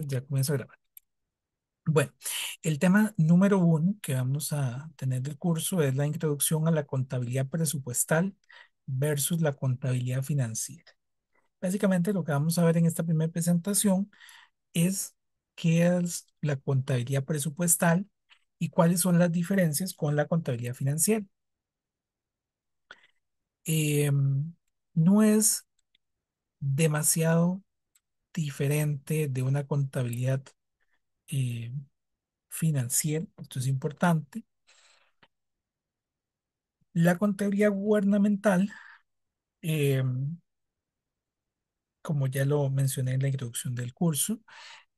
Ya comienzo a grabar. Bueno, el tema número uno que vamos a tener del curso es la introducción a la contabilidad presupuestal versus la contabilidad financiera. Básicamente lo que vamos a ver en esta primera presentación es qué es la contabilidad presupuestal y cuáles son las diferencias con la contabilidad financiera. No es demasiado diferente de una contabilidad eh, financiera, esto es importante. La contabilidad gubernamental, eh, como ya lo mencioné en la introducción del curso,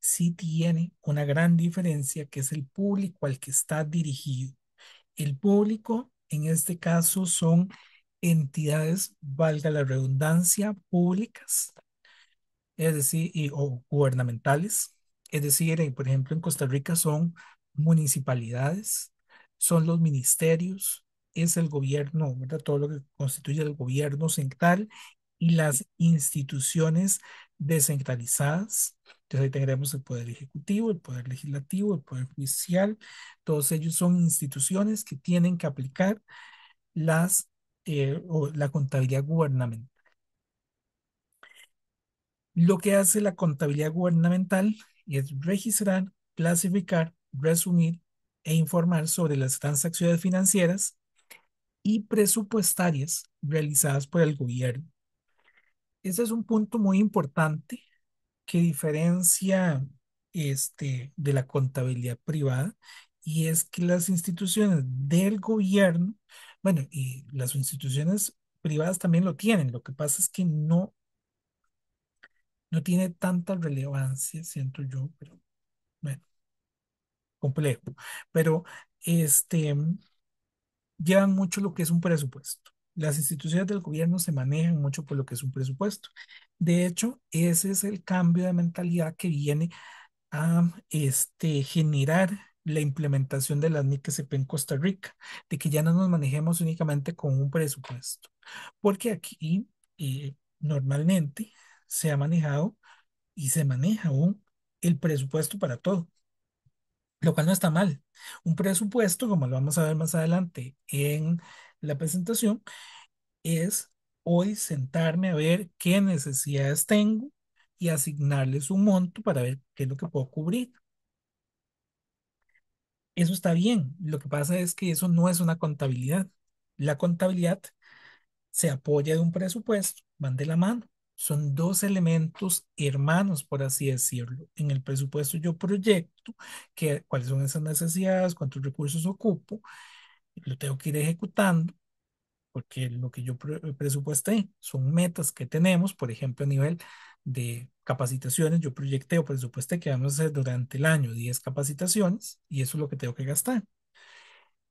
sí tiene una gran diferencia que es el público al que está dirigido. El público, en este caso, son entidades, valga la redundancia, públicas, es decir, o gubernamentales. Es decir, por ejemplo, en Costa Rica son municipalidades, son los ministerios, es el gobierno, ¿verdad? Todo lo que constituye el gobierno central y las instituciones descentralizadas. Entonces ahí tendremos el poder ejecutivo, el poder legislativo, el poder judicial. Todos ellos son instituciones que tienen que aplicar o la contabilidad gubernamental. Lo que hace la contabilidad gubernamental es registrar, clasificar, resumir e informar sobre las transacciones financieras y presupuestarias realizadas por el gobierno. Ese es un punto muy importante que diferencia de la contabilidad privada, y es que las instituciones del gobierno, bueno, y las instituciones privadas también lo tienen. Lo que pasa es que no tiene tanta relevancia, siento yo, pero bueno, complejo. Pero este, llevan mucho lo que es un presupuesto. Las instituciones del gobierno se manejan mucho por lo que es un presupuesto. De hecho, ese es el cambio de mentalidad que viene a generar la implementación de las NIC-SP en Costa Rica, de que ya no nos manejemos únicamente con un presupuesto, porque aquí normalmente se ha manejado y se maneja aún el presupuesto para todo, lo cual no está mal. Un presupuesto, como lo vamos a ver más adelante en la presentación, es hoy sentarme a ver qué necesidades tengo y asignarles un monto para ver qué es lo que puedo cubrir. Eso está bien. Lo que pasa es que eso no es una contabilidad. La contabilidad se apoya de un presupuesto, van de la mano. Son dos elementos hermanos, por así decirlo. En el presupuesto yo proyecto cuáles son esas necesidades, cuántos recursos ocupo, lo tengo que ir ejecutando, porque lo que yo presupuesté son metas que tenemos. Por ejemplo, a nivel de capacitaciones, yo proyecté o presupuesté que vamos a hacer durante el año 10 capacitaciones, y eso es lo que tengo que gastar.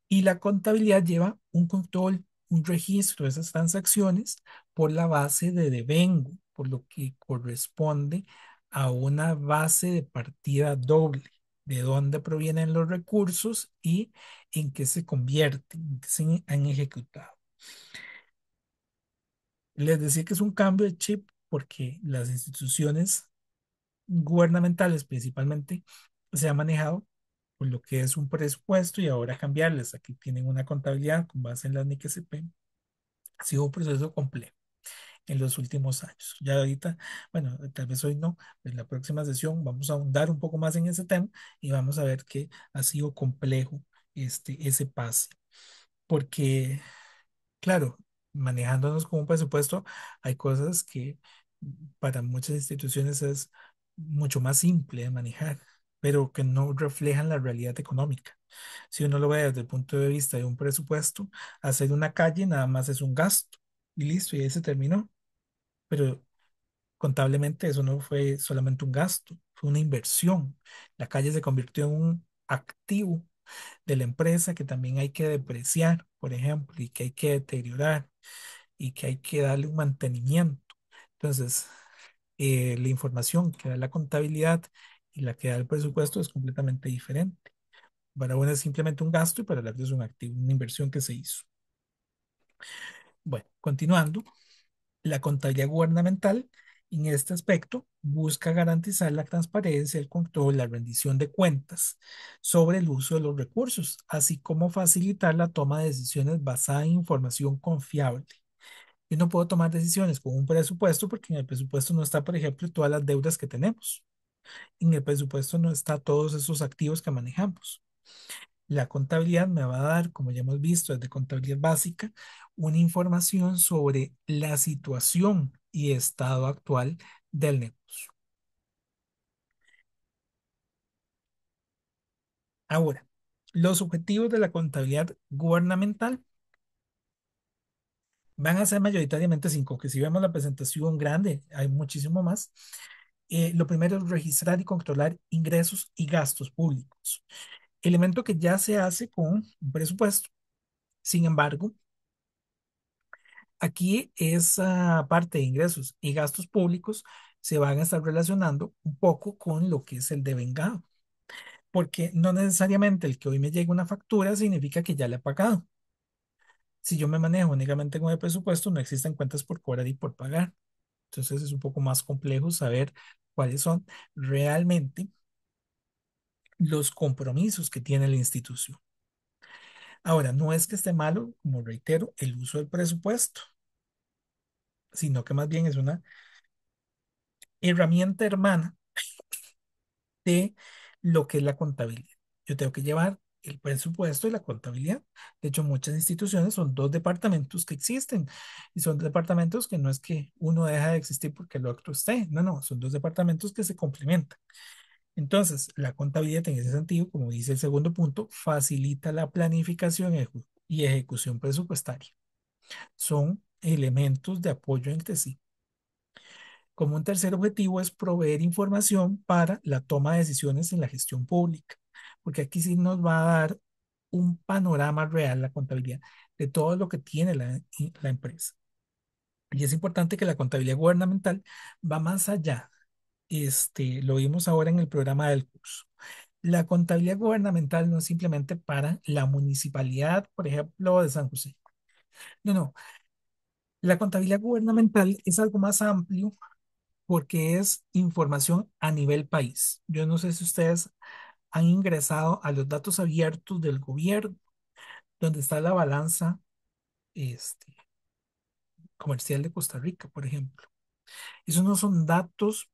Y la contabilidad lleva un control, un registro de esas transacciones por la base de devengo, por lo que corresponde a una base de partida doble, de dónde provienen los recursos y en qué se convierten, en qué se han ejecutado. Les decía que es un cambio de chip porque las instituciones gubernamentales principalmente se han manejado por lo que es un presupuesto, y ahora cambiarles. Aquí tienen una contabilidad con base en las NIC-SP. Ha sido un proceso complejo en los últimos años. Ya ahorita, bueno, tal vez hoy no, en la próxima sesión vamos a ahondar un poco más en ese tema y vamos a ver que ha sido complejo ese pase. Porque, claro, manejándonos con un presupuesto, hay cosas que para muchas instituciones es mucho más simple de manejar, pero que no reflejan la realidad económica. Si uno lo ve desde el punto de vista de un presupuesto, hacer una calle nada más es un gasto y listo, y ahí se terminó. Pero contablemente eso no fue solamente un gasto, fue una inversión. La calle se convirtió en un activo de la empresa que también hay que depreciar, por ejemplo, y que hay que deteriorar y que hay que darle un mantenimiento. Entonces, la información que da la contabilidad y la que da el presupuesto es completamente diferente. Para una es simplemente un gasto y para la otra es un activo, una inversión que se hizo. Bueno, continuando, la contabilidad gubernamental En este aspecto, busca garantizar la transparencia, el control, la rendición de cuentas sobre el uso de los recursos, así como facilitar la toma de decisiones basada en información confiable. Yo no puedo tomar decisiones con un presupuesto porque en el presupuesto no está, por ejemplo, todas las deudas que tenemos. En el presupuesto no está todos esos activos que manejamos. La contabilidad me va a dar, como ya hemos visto, desde contabilidad básica, una información sobre la situación y estado actual del negocio. Ahora, los objetivos de la contabilidad gubernamental van a ser mayoritariamente cinco, que si vemos la presentación grande, hay muchísimo más. Lo primero es registrar y controlar ingresos y gastos públicos, elemento que ya se hace con un presupuesto. Sin embargo, aquí esa parte de ingresos y gastos públicos se van a estar relacionando un poco con lo que es el devengado, porque no necesariamente el que hoy me llegue una factura significa que ya le he pagado. Si yo me manejo únicamente con el presupuesto, no existen cuentas por cobrar y por pagar. Entonces es un poco más complejo saber cuáles son realmente los compromisos que tiene la institución. Ahora, no es que esté malo, como reitero, el uso del presupuesto, sino que más bien es una herramienta hermana de lo que es la contabilidad. Yo tengo que llevar el presupuesto y la contabilidad. De hecho, muchas instituciones son dos departamentos que existen y son departamentos que no es que uno deja de existir porque el otro esté, no, no, son dos departamentos que se complementan. Entonces, la contabilidad en ese sentido, como dice el segundo punto, facilita la planificación y ejecución presupuestaria. Son elementos de apoyo entre sí. Como un tercer objetivo es proveer información para la toma de decisiones en la gestión pública, porque aquí sí nos va a dar un panorama real, la contabilidad, de todo lo que tiene la empresa. Y es importante que la contabilidad gubernamental va más allá. Lo vimos ahora en el programa del curso. La contabilidad gubernamental no es simplemente para la municipalidad, por ejemplo, de San José. No, no. La contabilidad gubernamental es algo más amplio porque es información a nivel país. Yo no sé si ustedes han ingresado a los datos abiertos del gobierno, donde está la balanza este, comercial de Costa Rica, por ejemplo. Esos no son datos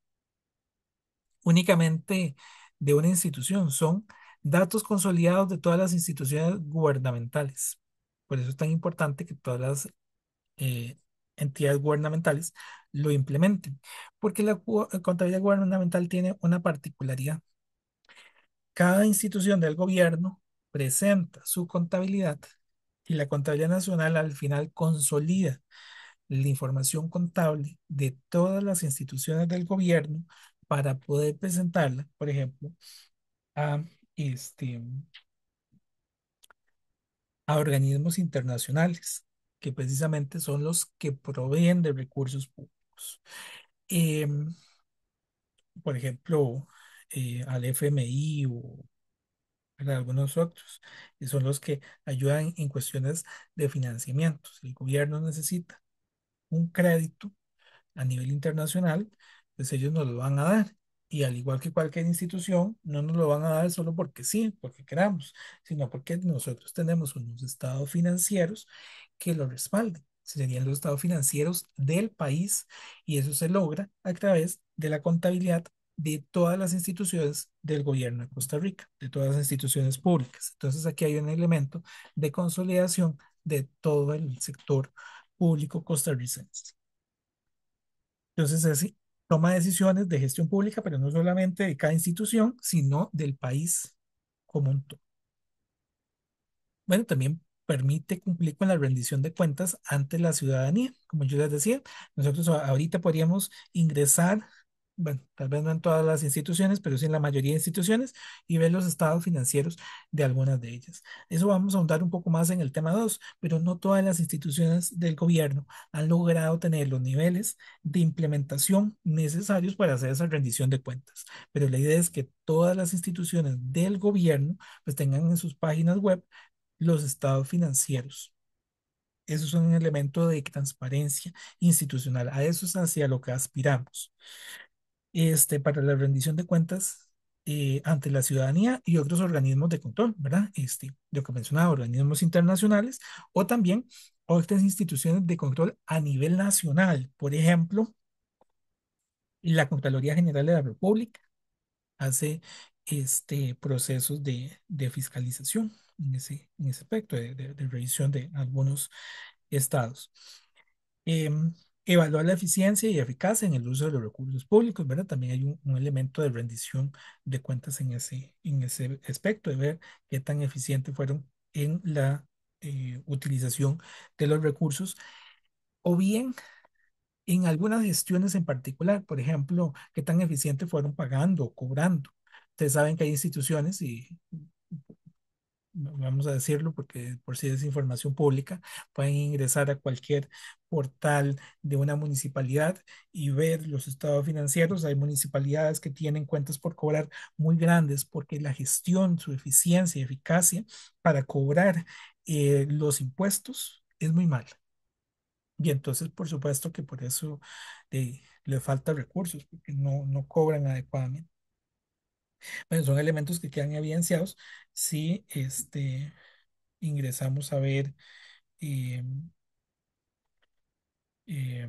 únicamente de una institución, son datos consolidados de todas las instituciones gubernamentales. Por eso es tan importante que todas las entidades gubernamentales lo implementen, porque la contabilidad gubernamental tiene una particularidad. Cada institución del gobierno presenta su contabilidad y la contabilidad nacional al final consolida la información contable de todas las instituciones del gobierno para poder presentarla, por ejemplo, a, este, a organismos internacionales, que precisamente son los que proveen de recursos públicos. Em, por ejemplo, al FMI o algunos otros, y son los que ayudan en cuestiones de financiamiento. Si el gobierno necesita un crédito a nivel internacional, pues ellos nos lo van a dar. Y al igual que cualquier institución, no nos lo van a dar solo porque sí, porque queramos, sino porque nosotros tenemos unos estados financieros que lo respalden. Serían los estados financieros del país y eso se logra a través de la contabilidad de todas las instituciones del gobierno de Costa Rica, de todas las instituciones públicas. Entonces aquí hay un elemento de consolidación de todo el sector público costarricense. Entonces, así, toma decisiones de gestión pública, pero no solamente de cada institución, sino del país como un todo. Bueno, también permite cumplir con la rendición de cuentas ante la ciudadanía. Como yo les decía, nosotros ahorita podríamos ingresar, bueno, tal vez no en todas las instituciones, pero sí en la mayoría de instituciones y ver los estados financieros de algunas de ellas. Eso vamos a ahondar un poco más en el tema 2, pero no todas las instituciones del gobierno han logrado tener los niveles de implementación necesarios para hacer esa rendición de cuentas. Pero la idea es que todas las instituciones del gobierno pues tengan en sus páginas web los estados financieros. eso es un elemento de transparencia institucional. A eso es hacia lo que aspiramos. Para la rendición de cuentas ante la ciudadanía y otros organismos de control, ¿verdad? Lo que mencionaba, organismos internacionales o también otras instituciones de control a nivel nacional. Por ejemplo, la Contraloría General de la República hace procesos de fiscalización en ese aspecto, de revisión de algunos estados. Em, Evaluar la eficiencia y eficacia en el uso de los recursos públicos, ¿verdad? También hay un elemento de rendición de cuentas en ese aspecto, de ver qué tan eficientes fueron en la utilización de los recursos, o bien en algunas gestiones en particular, por ejemplo, qué tan eficientes fueron pagando o cobrando. Ustedes saben que hay instituciones y vamos a decirlo porque por si es información pública, pueden ingresar a cualquier portal de una municipalidad y ver los estados financieros. Hay municipalidades que tienen cuentas por cobrar muy grandes porque la gestión, su eficiencia y eficacia para cobrar los impuestos es muy mala. Y entonces, por supuesto que por eso le falta recursos, porque no cobran adecuadamente. Bueno, son elementos que quedan evidenciados si ingresamos a ver eh, eh,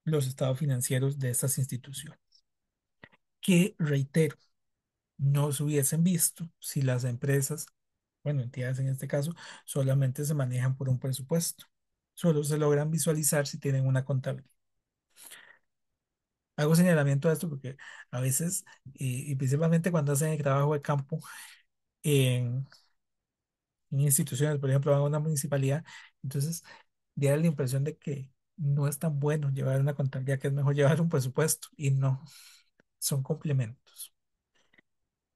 los estados financieros de estas instituciones, que reitero, no se hubiesen visto si las empresas, bueno, entidades en este caso, solamente se manejan por un presupuesto. Solo se logran visualizar si tienen una contabilidad. Hago señalamiento a esto porque a veces, y principalmente cuando hacen el trabajo de campo en, en instituciones, por ejemplo, van a una municipalidad, entonces da la impresión de que no es tan bueno llevar una contabilidad, que es mejor llevar un presupuesto, y no, son complementos.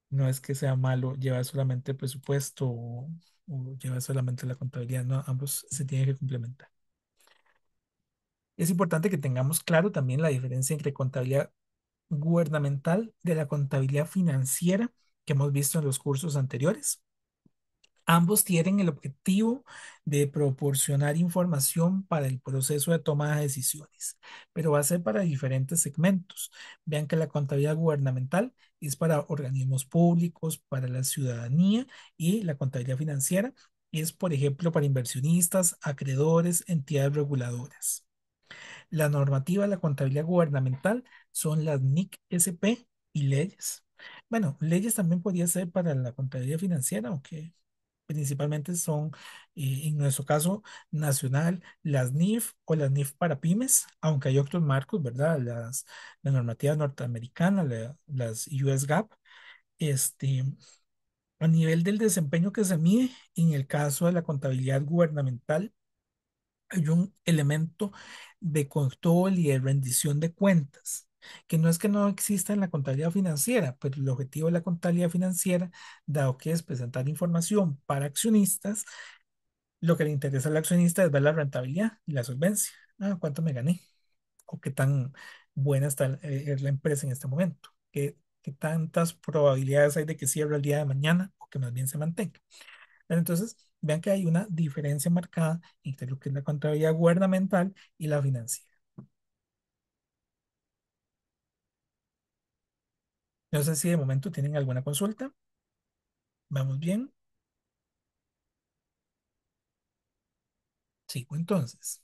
No es que sea malo llevar solamente el presupuesto o llevar solamente la contabilidad, no, ambos se tienen que complementar. Es importante que tengamos claro también la diferencia entre contabilidad gubernamental de la contabilidad financiera que hemos visto en los cursos anteriores. Ambos tienen el objetivo de proporcionar información para el proceso de toma de decisiones, pero va a ser para diferentes segmentos. Vean que la contabilidad gubernamental es para organismos públicos, para la ciudadanía, y la contabilidad financiera es, por ejemplo, para inversionistas, acreedores, entidades reguladoras. La normativa de la contabilidad gubernamental son las NIC SP y leyes. Bueno, leyes también podría ser para la contabilidad financiera, aunque principalmente son, en nuestro caso nacional, las NIF o las NIF para pymes, aunque hay otros marcos, ¿verdad? La normativa norteamericana, las US GAAP, este, a nivel del desempeño que se mide, en el caso de la contabilidad gubernamental, hay un elemento de control y de rendición de cuentas, que no es que no exista en la contabilidad financiera, pero el objetivo de la contabilidad financiera, dado que es presentar información para accionistas, lo que le interesa al accionista es ver la rentabilidad y la solvencia. Ah, ¿cuánto me gané? ¿O qué tan buena está es la empresa en este momento? ¿Qué tantas probabilidades hay de que cierre el día de mañana o que más bien se mantenga? Pero entonces, vean que hay una diferencia marcada entre lo que es la contabilidad gubernamental y la financiera. No sé si de momento tienen alguna consulta. ¿Vamos bien? Sigo entonces.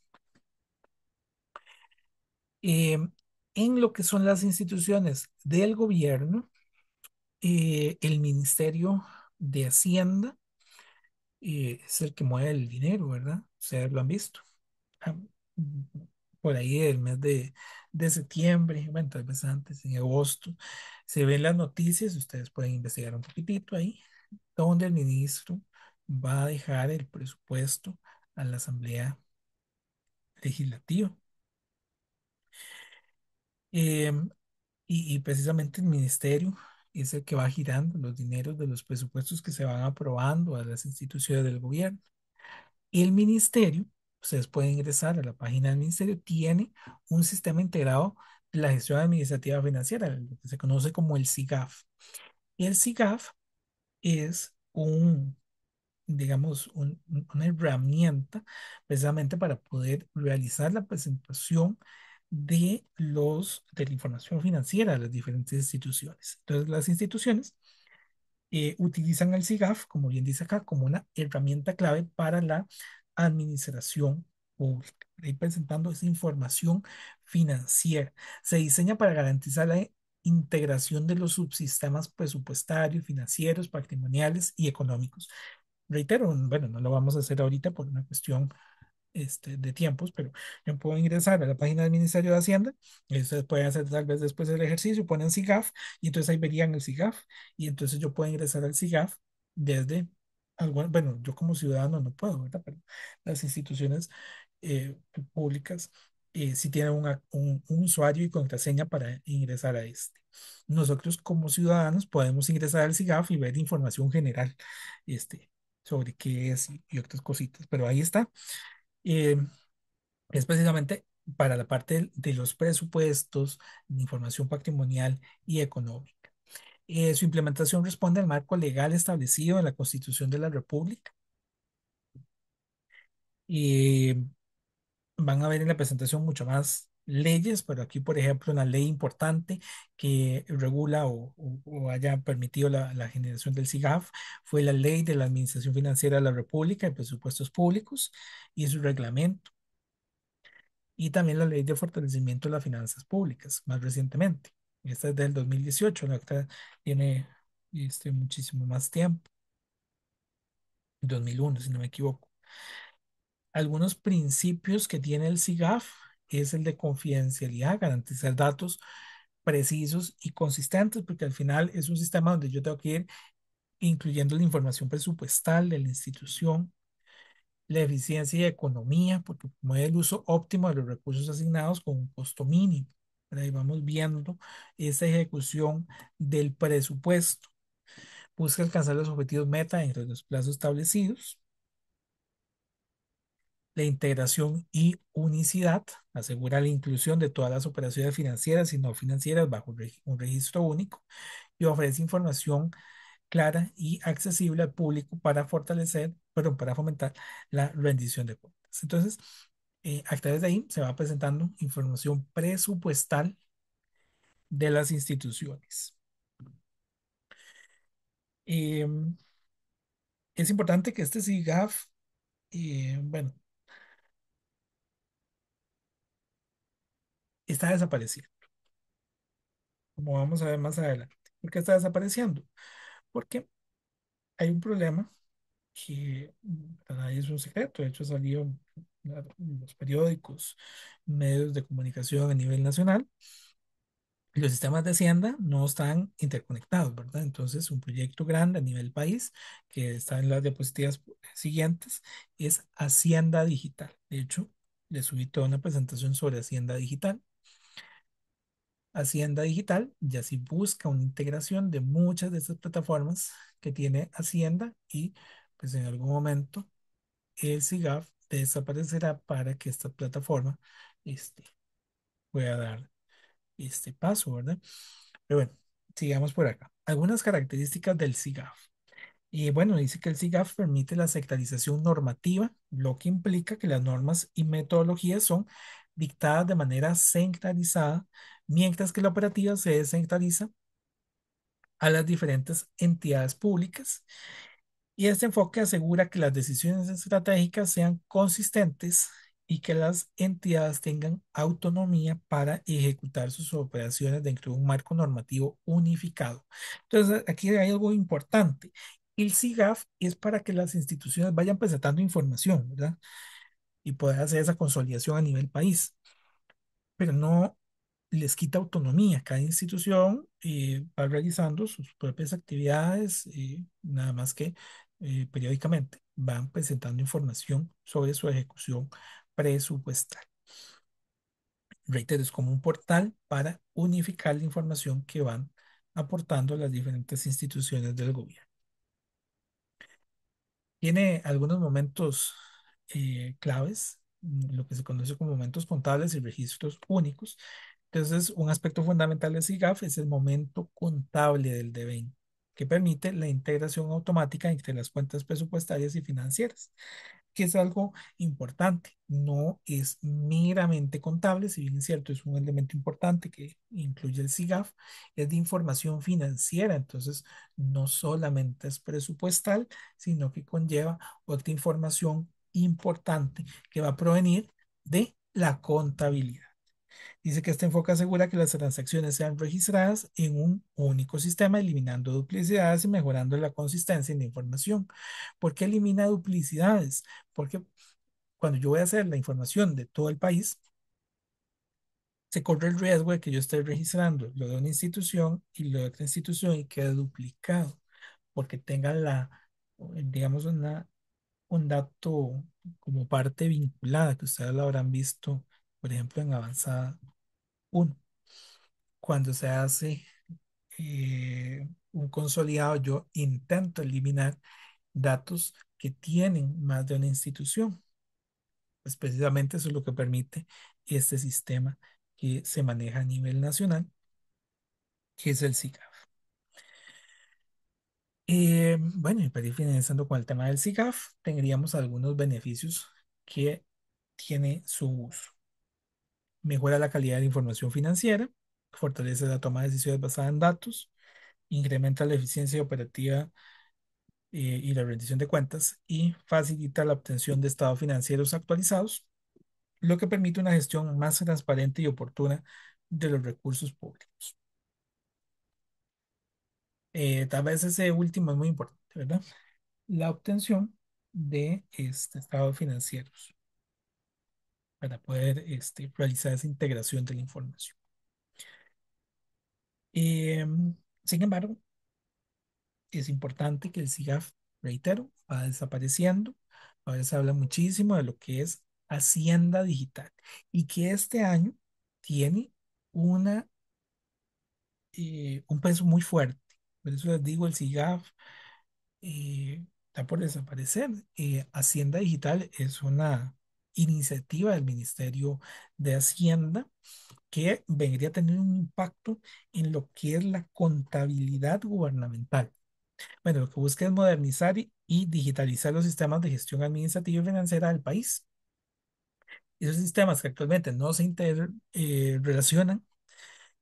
Eh, en lo que son las instituciones del gobierno, el Ministerio de Hacienda es el que mueve el dinero, ¿verdad? Ustedes lo han visto. Ah, mm, por ahí el mes de septiembre, bueno, tal vez antes, en agosto, se ven las noticias, ustedes pueden investigar un poquitito ahí, donde el ministro va a dejar el presupuesto a la Asamblea Legislativa. Em, y precisamente el ministerio es el que va girando los dineros de los presupuestos que se van aprobando a las instituciones del gobierno. El ministerio, ustedes pueden ingresar a la página del ministerio, tiene un sistema integrado de la gestión administrativa financiera, lo que se conoce como el SIGAF. Y el SIGAF es digamos, una herramienta precisamente para poder realizar la presentación de la información financiera de las diferentes instituciones. Entonces, las instituciones utilizan el SIGAF, como bien dice acá, como una herramienta clave para la administración pública. Ahí presentando esa información financiera. Se diseña para garantizar la integración de los subsistemas presupuestarios, financieros, patrimoniales y económicos. Reitero, bueno, no lo vamos a hacer ahorita por una cuestión de tiempos, pero yo puedo ingresar a la página del Ministerio de Hacienda, y ustedes pueden hacer tal vez después del ejercicio, ponen SIGAF, y entonces ahí verían el SIGAF, y entonces yo puedo ingresar al SIGAF desde, bueno, yo como ciudadano no puedo, ¿verdad? Pero las instituciones públicas sí tienen un usuario y contraseña para ingresar a este. Nosotros como ciudadanos podemos ingresar al SIGAF y ver información general este, sobre qué es y otras cositas, pero ahí está. Eh, es precisamente para la parte de los presupuestos, de información patrimonial y económica. Su implementación responde al marco legal establecido en la Constitución de la República. Y van a ver en la presentación mucho más leyes, pero aquí, por ejemplo, una ley importante que regula o haya permitido la generación del SIGAF fue la Ley de la Administración Financiera de la República y Presupuestos Públicos y su reglamento, y también la Ley de Fortalecimiento de las Finanzas Públicas, más recientemente. Esta es del 2018, la otra tiene muchísimo más tiempo, 2001, si no me equivoco. Algunos principios que tiene el SIGAF es el de confidencialidad, garantizar datos precisos y consistentes, porque al final es un sistema donde yo tengo que ir incluyendo la información presupuestal de la institución, la eficiencia y economía, porque promueve el uso óptimo de los recursos asignados con un costo mínimo. Ahí vamos viendo esa ejecución del presupuesto. Busca alcanzar los objetivos meta dentro de los plazos establecidos. La integración y unicidad asegura la inclusión de todas las operaciones financieras y no financieras bajo un registro único y ofrece información clara y accesible al público para fortalecer, pero para fomentar la rendición de cuentas. Entonces, a través de ahí se va presentando información presupuestal de las instituciones. Eh, es importante que este SIGAF, bueno, está desapareciendo, como vamos a ver más adelante. ¿Por qué está desapareciendo? Porque hay un problema que para nadie es un secreto, de hecho salió en los periódicos, medios de comunicación a nivel nacional. Los sistemas de Hacienda no están interconectados, ¿verdad? Entonces, un proyecto grande a nivel país, que está en las diapositivas siguientes, es Hacienda Digital. De hecho, les subí toda una presentación sobre Hacienda Digital. Hacienda Digital ya sí busca una integración de muchas de estas plataformas que tiene Hacienda, y pues en algún momento el SIGAF desaparecerá para que esta plataforma este, pueda dar este paso, ¿verdad? Pero bueno, sigamos por acá. Algunas características del SIGAF. Y bueno, dice que el SIGAF permite la sectorización normativa, lo que implica que las normas y metodologías son dictadas de manera centralizada, mientras que la operativa se descentraliza a las diferentes entidades públicas. Y este enfoque asegura que las decisiones estratégicas sean consistentes y que las entidades tengan autonomía para ejecutar sus operaciones dentro de un marco normativo unificado. Entonces, aquí hay algo importante. El SIGAF es para que las instituciones vayan presentando información, ¿verdad? Y poder hacer esa consolidación a nivel país, pero no les quita autonomía. Cada institución va realizando sus propias actividades, nada más que periódicamente van presentando información sobre su ejecución presupuestal. Reitero, es como un portal para unificar la información que van aportando las diferentes instituciones del gobierno. Tiene algunos momentos claves, lo que se conoce como momentos contables y registros únicos. Entonces, un aspecto fundamental de SIGAF es el momento contable del devenir. que permite la integración automática entre las cuentas presupuestarias y financieras, que es algo importante. No es meramente contable, si bien es cierto, es un elemento importante que incluye el SIGAF, es de información financiera, entonces no solamente es presupuestal, sino que conlleva otra información importante que va a provenir de la contabilidad. Dice que este enfoque asegura que las transacciones sean registradas en un único sistema, eliminando duplicidades y mejorando la consistencia en la información. ¿Por qué elimina duplicidades? Porque cuando yo voy a hacer la información de todo el país, se corre el riesgo de que yo esté registrando lo de una institución y lo de otra institución y quede duplicado, porque tenga digamos, un dato como parte vinculada, que ustedes lo habrán visto, por ejemplo, en Avanzada 1. Cuando se hace un consolidado, yo intento eliminar datos que tienen más de una institución. Pues precisamente eso es lo que permite este sistema que se maneja a nivel nacional, que es el SICAF. Bueno, y para ir finalizando con el tema del SICAF, tendríamos algunos beneficios que tiene su uso. Mejora la calidad de la información financiera, fortalece la toma de decisiones basada en datos, incrementa la eficiencia operativa y la rendición de cuentas y facilita la obtención de estados financieros actualizados, lo que permite una gestión más transparente y oportuna de los recursos públicos. Tal vez ese último es muy importante, ¿verdad? La obtención de estados financieros para poder realizar esa integración de la información. Sin embargo, es importante que el SIGAF, reitero, va desapareciendo. Ahora se habla muchísimo de lo que es Hacienda Digital y que este año tiene una, un peso muy fuerte. Por eso les digo, el SIGAF está por desaparecer. Hacienda Digital es una iniciativa del Ministerio de Hacienda que vendría a tener un impacto en lo que es la contabilidad gubernamental. Bueno, lo que busca es modernizar y digitalizar los sistemas de gestión administrativa y financiera del país. Esos sistemas que actualmente no se relacionan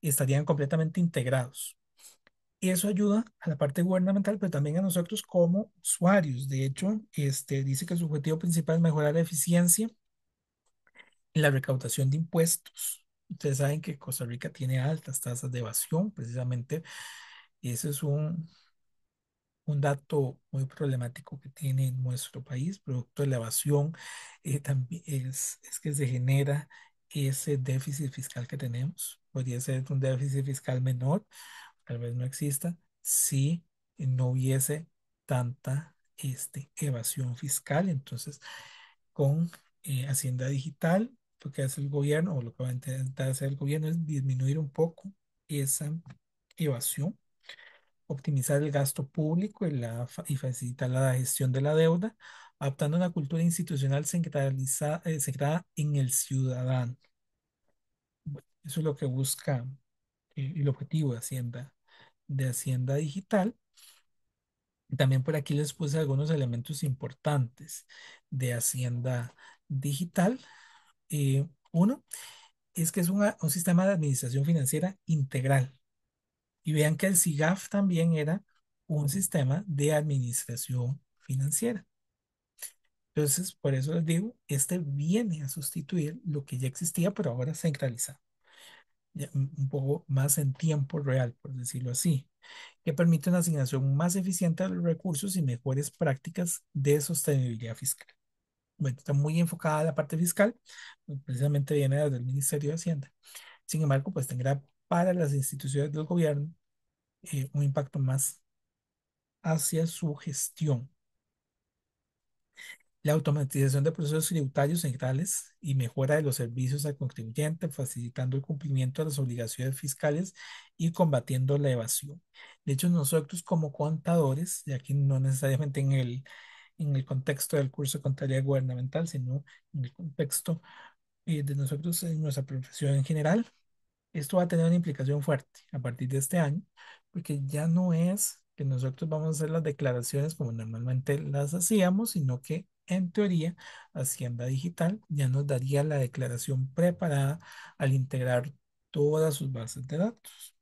estarían completamente integrados. Y eso ayuda a la parte gubernamental, pero también a nosotros como usuarios. De hecho, dice que su objetivo principal es mejorar la eficiencia en la recaudación de impuestos. Ustedes saben que Costa Rica tiene altas tasas de evasión, precisamente. Y ese es un dato muy problemático que tiene nuestro país, producto de la evasión, también es que se genera ese déficit fiscal que tenemos. Podría ser un déficit fiscal menor, tal vez no exista, si no hubiese tanta evasión fiscal. Entonces, con Hacienda Digital, lo que hace el gobierno, o lo que va a intentar hacer el gobierno, es disminuir un poco esa evasión, optimizar el gasto público y facilitar la gestión de la deuda, adaptando una cultura institucional centrada en el ciudadano. Bueno, eso es lo que busca el objetivo de Hacienda Digital. También por aquí les puse algunos elementos importantes de Hacienda Digital. Uno es que es un sistema de administración financiera integral. Y vean que el SIGAF también era un sistema de administración financiera. Entonces, por eso les digo, este viene a sustituir lo que ya existía, pero ahora centralizado, ya un poco más en tiempo real, por decirlo así, que permite una asignación más eficiente de los recursos y mejores prácticas de sostenibilidad fiscal. Bueno, está muy enfocada a la parte fiscal, pues, precisamente viene desde el Ministerio de Hacienda. Sin embargo, pues tendrá para las instituciones del gobierno un impacto más hacia su gestión. La automatización de procesos tributarios centrales y mejora de los servicios al contribuyente, facilitando el cumplimiento de las obligaciones fiscales y combatiendo la evasión. De hecho, nosotros como contadores, y aquí no necesariamente en el contexto del curso de contabilidad gubernamental, sino en el contexto de nosotros en nuestra profesión en general, esto va a tener una implicación fuerte a partir de este año, porque ya no es que nosotros vamos a hacer las declaraciones como normalmente las hacíamos, sino que en teoría Hacienda Digital ya nos daría la declaración preparada al integrar todas sus bases de datos.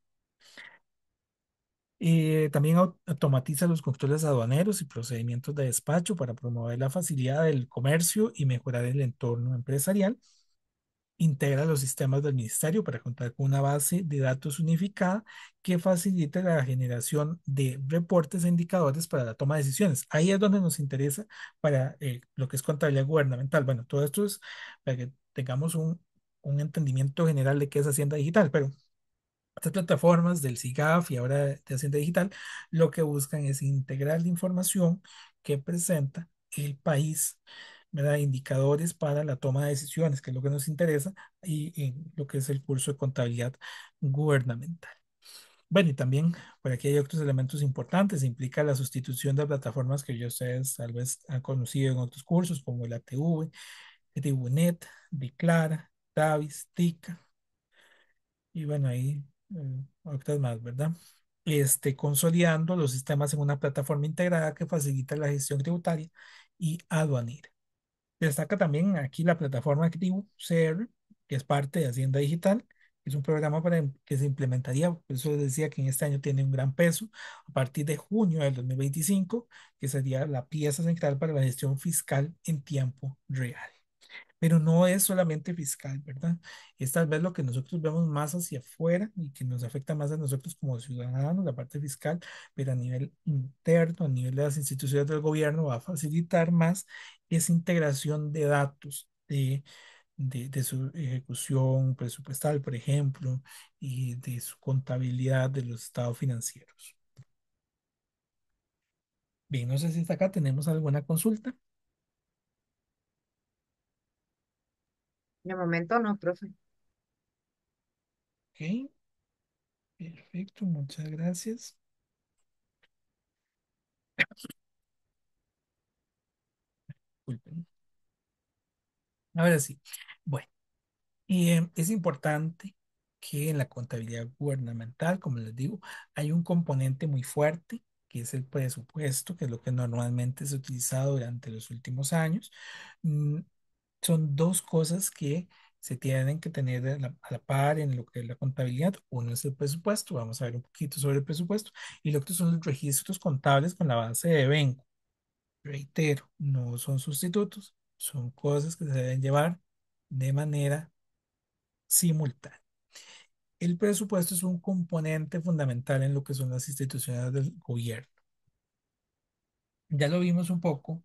También automatiza los controles aduaneros y procedimientos de despacho para promover la facilidad del comercio y mejorar el entorno empresarial. Integra los sistemas del ministerio para contar con una base de datos unificada que facilite la generación de reportes e indicadores para la toma de decisiones. Ahí es donde nos interesa para lo que es contabilidad gubernamental. Bueno, todo esto es para que tengamos un entendimiento general de qué es Hacienda Digital, pero estas plataformas del SIGAF y ahora de Hacienda Digital lo que buscan es integrar la información que presenta el país, ¿verdad? Indicadores para la toma de decisiones, que es lo que nos interesa, y en lo que es el curso de contabilidad gubernamental. Bueno, y también por aquí hay otros elementos importantes. Implica la sustitución de plataformas que ya ustedes tal vez han conocido en otros cursos, como el ATV, Tribunet, Declara, Tavis, TICA. Y bueno, ahí otras más, ¿verdad? Consolidando los sistemas en una plataforma integrada que facilita la gestión tributaria y aduanera. Destaca también aquí la plataforma Tribu CR, que es parte de Hacienda Digital. Es un programa que se implementaría, por eso les decía que en este año tiene un gran peso, a partir de junio del 2025, que sería la pieza central para la gestión fiscal en tiempo real. Pero no es solamente fiscal, ¿verdad? Es tal vez lo que nosotros vemos más hacia afuera y que nos afecta más a nosotros como ciudadanos, la parte fiscal, pero a nivel interno, a nivel de las instituciones del gobierno, va a facilitar más esa integración de datos de su ejecución presupuestal, por ejemplo, y de su contabilidad de los estados financieros. Bien, no sé si hasta acá tenemos alguna consulta. De momento no, profe. Ok, perfecto, muchas gracias. Disculpen. Ahora sí. Bueno. Es importante que en la contabilidad gubernamental, como les digo, hay un componente muy fuerte, que es el presupuesto, que es lo que normalmente se ha utilizado durante los últimos años. Mm, Son dos cosas que se tienen que tener a la par en lo que es la contabilidad. Uno es el presupuesto, vamos a ver un poquito sobre el presupuesto, y lo otro son los registros contables con la base de Venco. Reitero, no son sustitutos, son cosas que se deben llevar de manera simultánea. El presupuesto es un componente fundamental en lo que son las instituciones del gobierno. Ya lo vimos un poco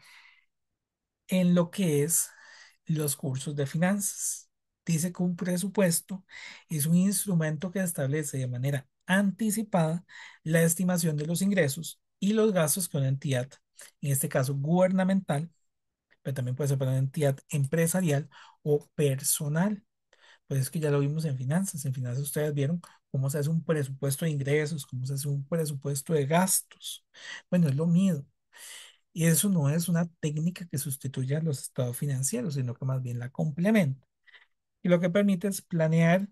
en lo que es los cursos de finanzas. Dice que un presupuesto es un instrumento que establece de manera anticipada la estimación de los ingresos y los gastos que una entidad, en este caso gubernamental, pero también puede ser para una entidad empresarial o personal. Pues es que ya lo vimos en finanzas. En finanzas ustedes vieron cómo se hace un presupuesto de ingresos, cómo se hace un presupuesto de gastos. Bueno, es lo mismo. Y eso no es una técnica que sustituya a los estados financieros, sino que más bien la complementa. Y lo que permite es planear,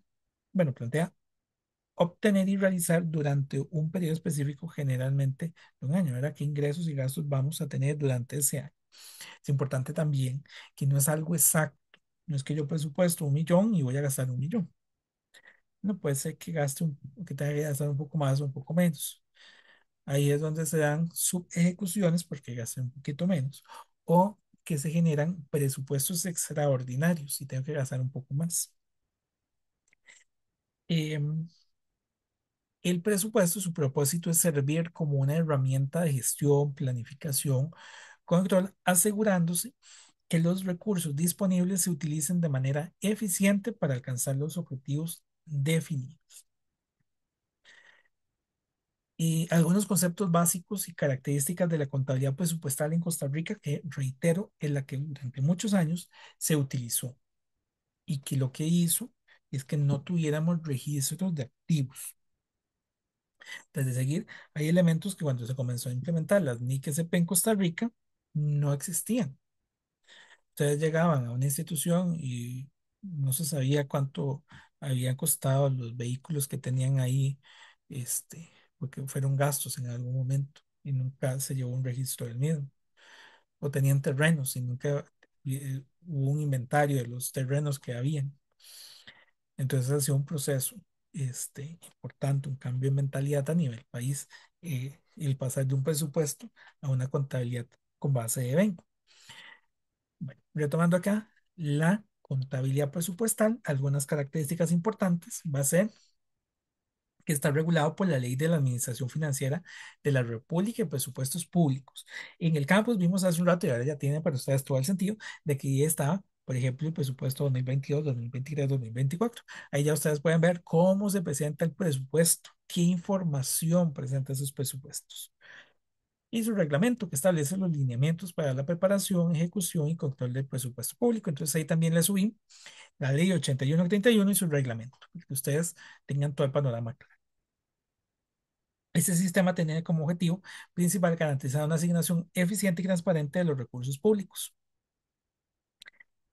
bueno, plantea obtener y realizar durante un periodo específico, generalmente de un año, ¿verdad? ¿Qué ingresos y gastos vamos a tener durante ese año? Es importante también que no es algo exacto. No es que yo presupuesto 1 millón y voy a gastar 1 millón. No puede ser que que tenga que gastar un poco más o un poco menos. Ahí es donde se dan subejecuciones porque gastan un poquito menos. O que se generan presupuestos extraordinarios y tengo que gastar un poco más. Em, el presupuesto, su propósito es servir como una herramienta de gestión, planificación, control, asegurándose que los recursos disponibles se utilicen de manera eficiente para alcanzar los objetivos definidos. Y algunos conceptos básicos y características de la contabilidad presupuestal en Costa Rica, que reitero, es la que durante muchos años se utilizó y que lo que hizo es que no tuviéramos registros de activos. Desde seguir, hay elementos que cuando se comenzó a implementar las NIC-SP en Costa Rica no existían. Ustedes llegaban a una institución y no se sabía cuánto habían costado los vehículos que tenían ahí, este, porque fueron gastos en algún momento y nunca se llevó un registro del mismo. O tenían terrenos y nunca hubo un inventario de los terrenos que habían. Entonces ha sido un proceso importante, un cambio de mentalidad a nivel país, el pasar de un presupuesto a una contabilidad con base de evento. Bueno, retomando acá, la contabilidad presupuestal, algunas características importantes, va a ser que está regulado por la Ley de la Administración Financiera de la República y Presupuestos Públicos. En el campus vimos hace un rato y ahora ya tiene para ustedes todo el sentido de que ya está, por ejemplo, el presupuesto 2022, 2023, 2024. Ahí ya ustedes pueden ver cómo se presenta el presupuesto, qué información presenta esos presupuestos. Y su reglamento que establece los lineamientos para la preparación, ejecución y control del presupuesto público. Entonces ahí también le subí la ley 8131 y uno y su reglamento, para que ustedes tengan todo el panorama claro. Este sistema tiene como objetivo principal garantizar una asignación eficiente y transparente de los recursos públicos,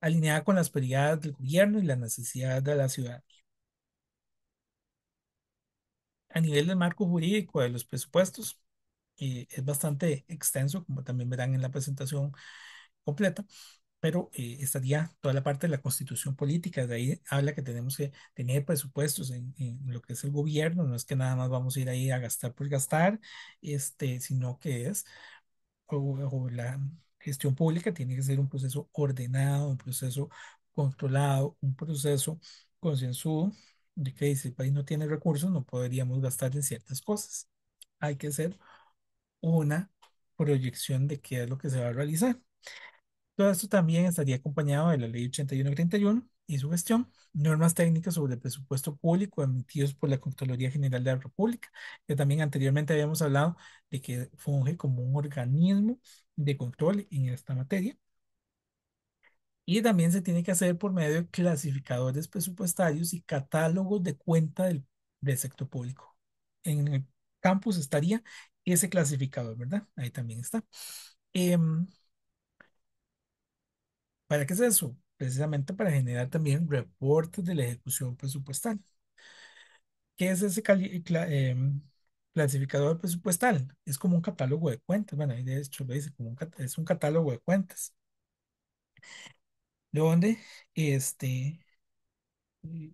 alineada con las prioridades del gobierno y las necesidades de la ciudadanía. A nivel del marco jurídico de los presupuestos, es bastante extenso, como también verán en la presentación completa, pero estaría toda la parte de la constitución política. De ahí habla que tenemos que tener presupuestos en lo que es el gobierno, no es que nada más vamos a ir ahí a gastar por gastar, sino que es o la gestión pública tiene que ser un proceso ordenado, un proceso controlado, un proceso concienzudo de que si el país no tiene recursos, no podríamos gastar en ciertas cosas. Hay que hacer una proyección de qué es lo que se va a realizar. Todo esto también estaría acompañado de la Ley 8131 y su gestión, normas técnicas sobre el presupuesto público emitidos por la Contraloría General de la República, que también anteriormente habíamos hablado de que funge como un organismo de control en esta materia. Y también se tiene que hacer por medio de clasificadores presupuestarios y catálogos de cuenta del sector público. En el campus estaría ese clasificador, ¿verdad? Ahí también está. Em, ¿Para qué es eso? Precisamente para generar también reportes de la ejecución presupuestal. ¿Qué es ese clasificador presupuestal? Es como un catálogo de cuentas. Bueno, ahí de hecho lo dice, como es un catálogo de cuentas, donde este,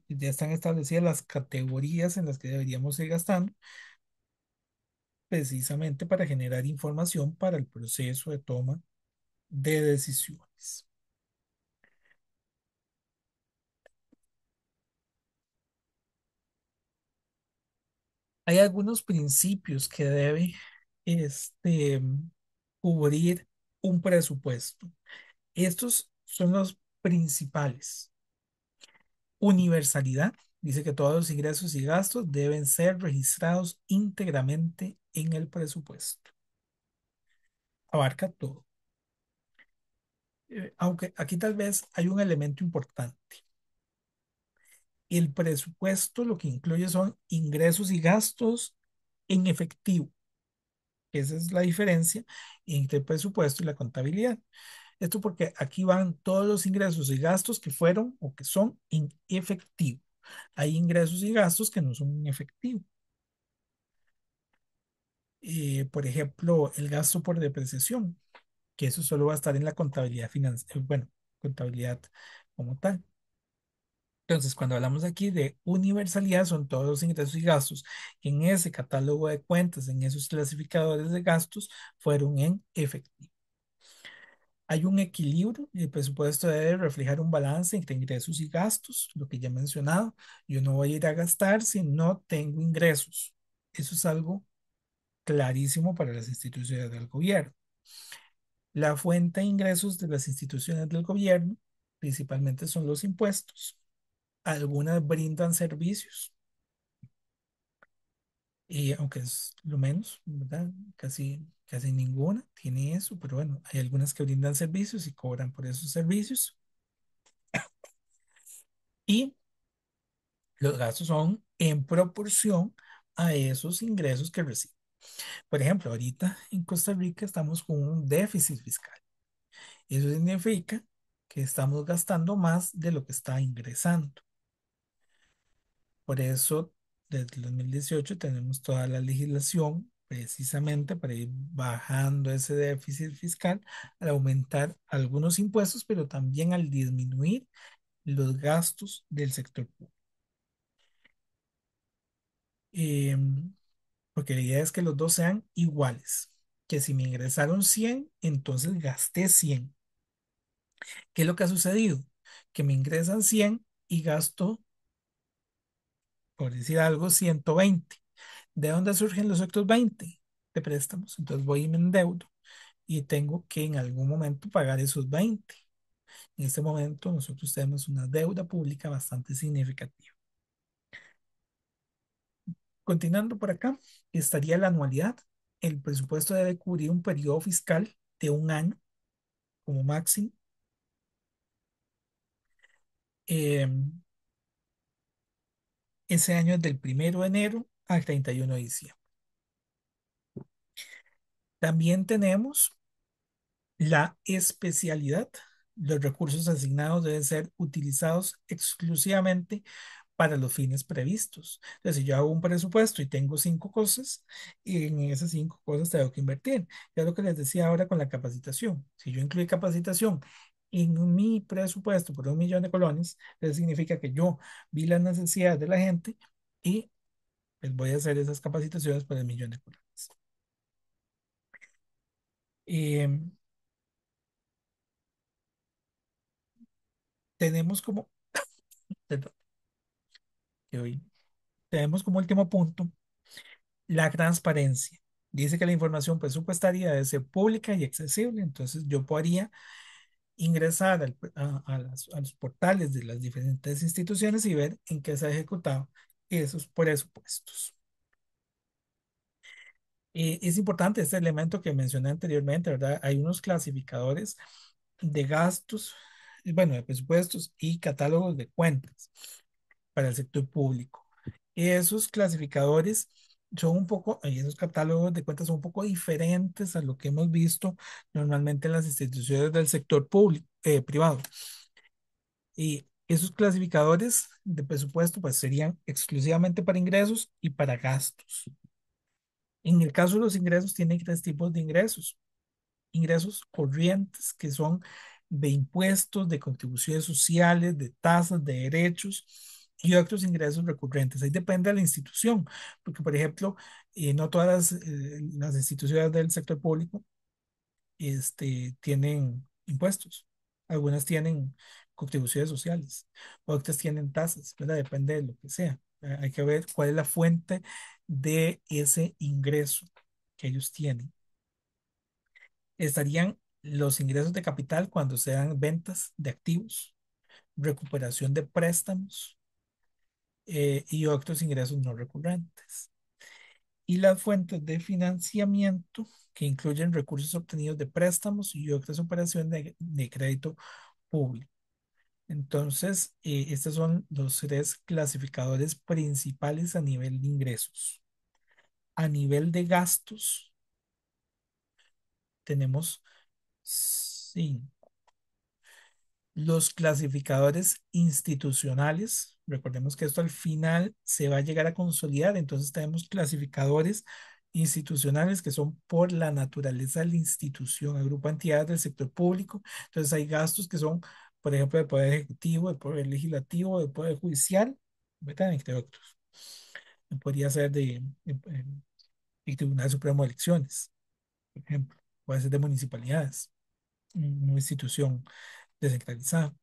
ya están establecidas las categorías en las que deberíamos ir gastando, precisamente para generar información para el proceso de toma de decisiones. Hay algunos principios que debe este, cubrir un presupuesto. Estos son los principales. Universalidad. Dice que todos los ingresos y gastos deben ser registrados íntegramente en el presupuesto. Abarca todo. Aunque aquí tal vez hay un elemento importante. El presupuesto lo que incluye son ingresos y gastos en efectivo. Esa es la diferencia entre el presupuesto y la contabilidad. Esto porque aquí van todos los ingresos y gastos que fueron o que son en efectivo. Hay ingresos y gastos que no son en efectivo. Por ejemplo, el gasto por depreciación, que eso solo va a estar en la contabilidad financiera, bueno, contabilidad como tal. Entonces, cuando hablamos aquí de universalidad, son todos los ingresos y gastos que en ese catálogo de cuentas, en esos clasificadores de gastos, fueron en efectivo. Hay un equilibrio y el presupuesto debe reflejar un balance entre ingresos y gastos, lo que ya he mencionado. Yo no voy a ir a gastar si no tengo ingresos. Eso es algo clarísimo para las instituciones del gobierno. La fuente de ingresos de las instituciones del gobierno principalmente son los impuestos. Algunas brindan servicios, y aunque es lo menos, ¿verdad? Casi ninguna tiene eso, pero bueno, hay algunas que brindan servicios y cobran por esos servicios. Y los gastos son en proporción a esos ingresos que reciben. Por ejemplo, ahorita en Costa Rica estamos con un déficit fiscal. Eso significa que estamos gastando más de lo que está ingresando. Por eso desde el 2018 tenemos toda la legislación precisamente para ir bajando ese déficit fiscal al aumentar algunos impuestos, pero también al disminuir los gastos del sector público. Porque la idea es que los dos sean iguales, que si me ingresaron 100 entonces gasté 100. ¿Qué es lo que ha sucedido? Que me ingresan 100 y gasto, por decir algo, 120. ¿De dónde surgen los otros 20? De préstamos. Entonces voy y me endeudo y tengo que en algún momento pagar esos 20. En este momento nosotros tenemos una deuda pública bastante significativa. Continuando por acá, estaría la anualidad. El presupuesto debe cubrir un periodo fiscal de un año como máximo. Eh, Ese año es del 1 de enero al 31 de diciembre. También tenemos la especialidad. Los recursos asignados deben ser utilizados exclusivamente para los fines previstos. Entonces, si yo hago un presupuesto y tengo cinco cosas, y en esas cinco cosas tengo que invertir. Ya lo que les decía ahora con la capacitación. Si yo incluyo capacitación en mi presupuesto por 1 millón de colones, eso significa que yo vi las necesidades de la gente y les voy a hacer esas capacitaciones por el 1 millón de colones. Eh, tenemos como, perdón, que hoy, tenemos como último punto la transparencia. Dice que la información presupuestaria debe ser pública y accesible, entonces yo podría ingresar a los portales de las diferentes instituciones y ver en qué se ha ejecutado esos presupuestos. Es importante este elemento que mencioné anteriormente, ¿verdad? Hay unos clasificadores de gastos, bueno, de presupuestos y catálogos de cuentas para el sector público. Esos clasificadores son un poco, y esos catálogos de cuentas son un poco diferentes a lo que hemos visto normalmente en las instituciones del sector público, privado. Y esos clasificadores de presupuesto pues serían exclusivamente para ingresos y para gastos. En el caso de los ingresos, tienen tres tipos de ingresos. Ingresos corrientes, que son de impuestos, de contribuciones sociales, de tasas, de derechos y otros ingresos recurrentes. Ahí depende de la institución, porque por ejemplo, no todas las instituciones del sector público tienen impuestos. Algunas tienen contribuciones sociales, otras tienen tasas, ¿verdad? Depende de lo que sea. Hay que ver cuál es la fuente de ese ingreso que ellos tienen. Estarían los ingresos de capital cuando sean ventas de activos, recuperación de préstamos y otros ingresos no recurrentes. Y las fuentes de financiamiento que incluyen recursos obtenidos de préstamos y otras operaciones de crédito público. Entonces, estos son los tres clasificadores principales a nivel de ingresos. A nivel de gastos, tenemos cinco. Los clasificadores institucionales, recordemos que esto al final se va a llegar a consolidar, entonces tenemos clasificadores institucionales que son por la naturaleza de la institución, agrupa entidades del sector público, entonces hay gastos que son, por ejemplo, del Poder Ejecutivo, del Poder Legislativo, del Poder Judicial, ¿verdad? Entre otros. Podría ser el Tribunal Supremo de Elecciones, por ejemplo, puede ser de municipalidades, una institución descentralizada.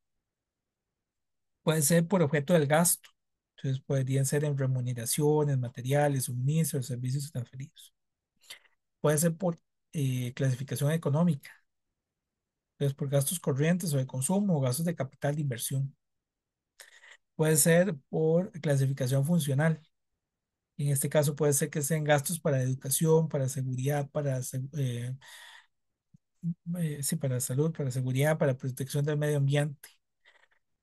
Puede ser por objeto del gasto. Entonces podrían ser en remuneraciones, materiales, suministros, servicios transferidos. Puede ser por clasificación económica. Entonces por gastos corrientes o de consumo o gastos de capital de inversión. Puede ser por clasificación funcional. En este caso puede ser que sean gastos para educación, para seguridad, sí, para salud, para seguridad, para protección del medio ambiente.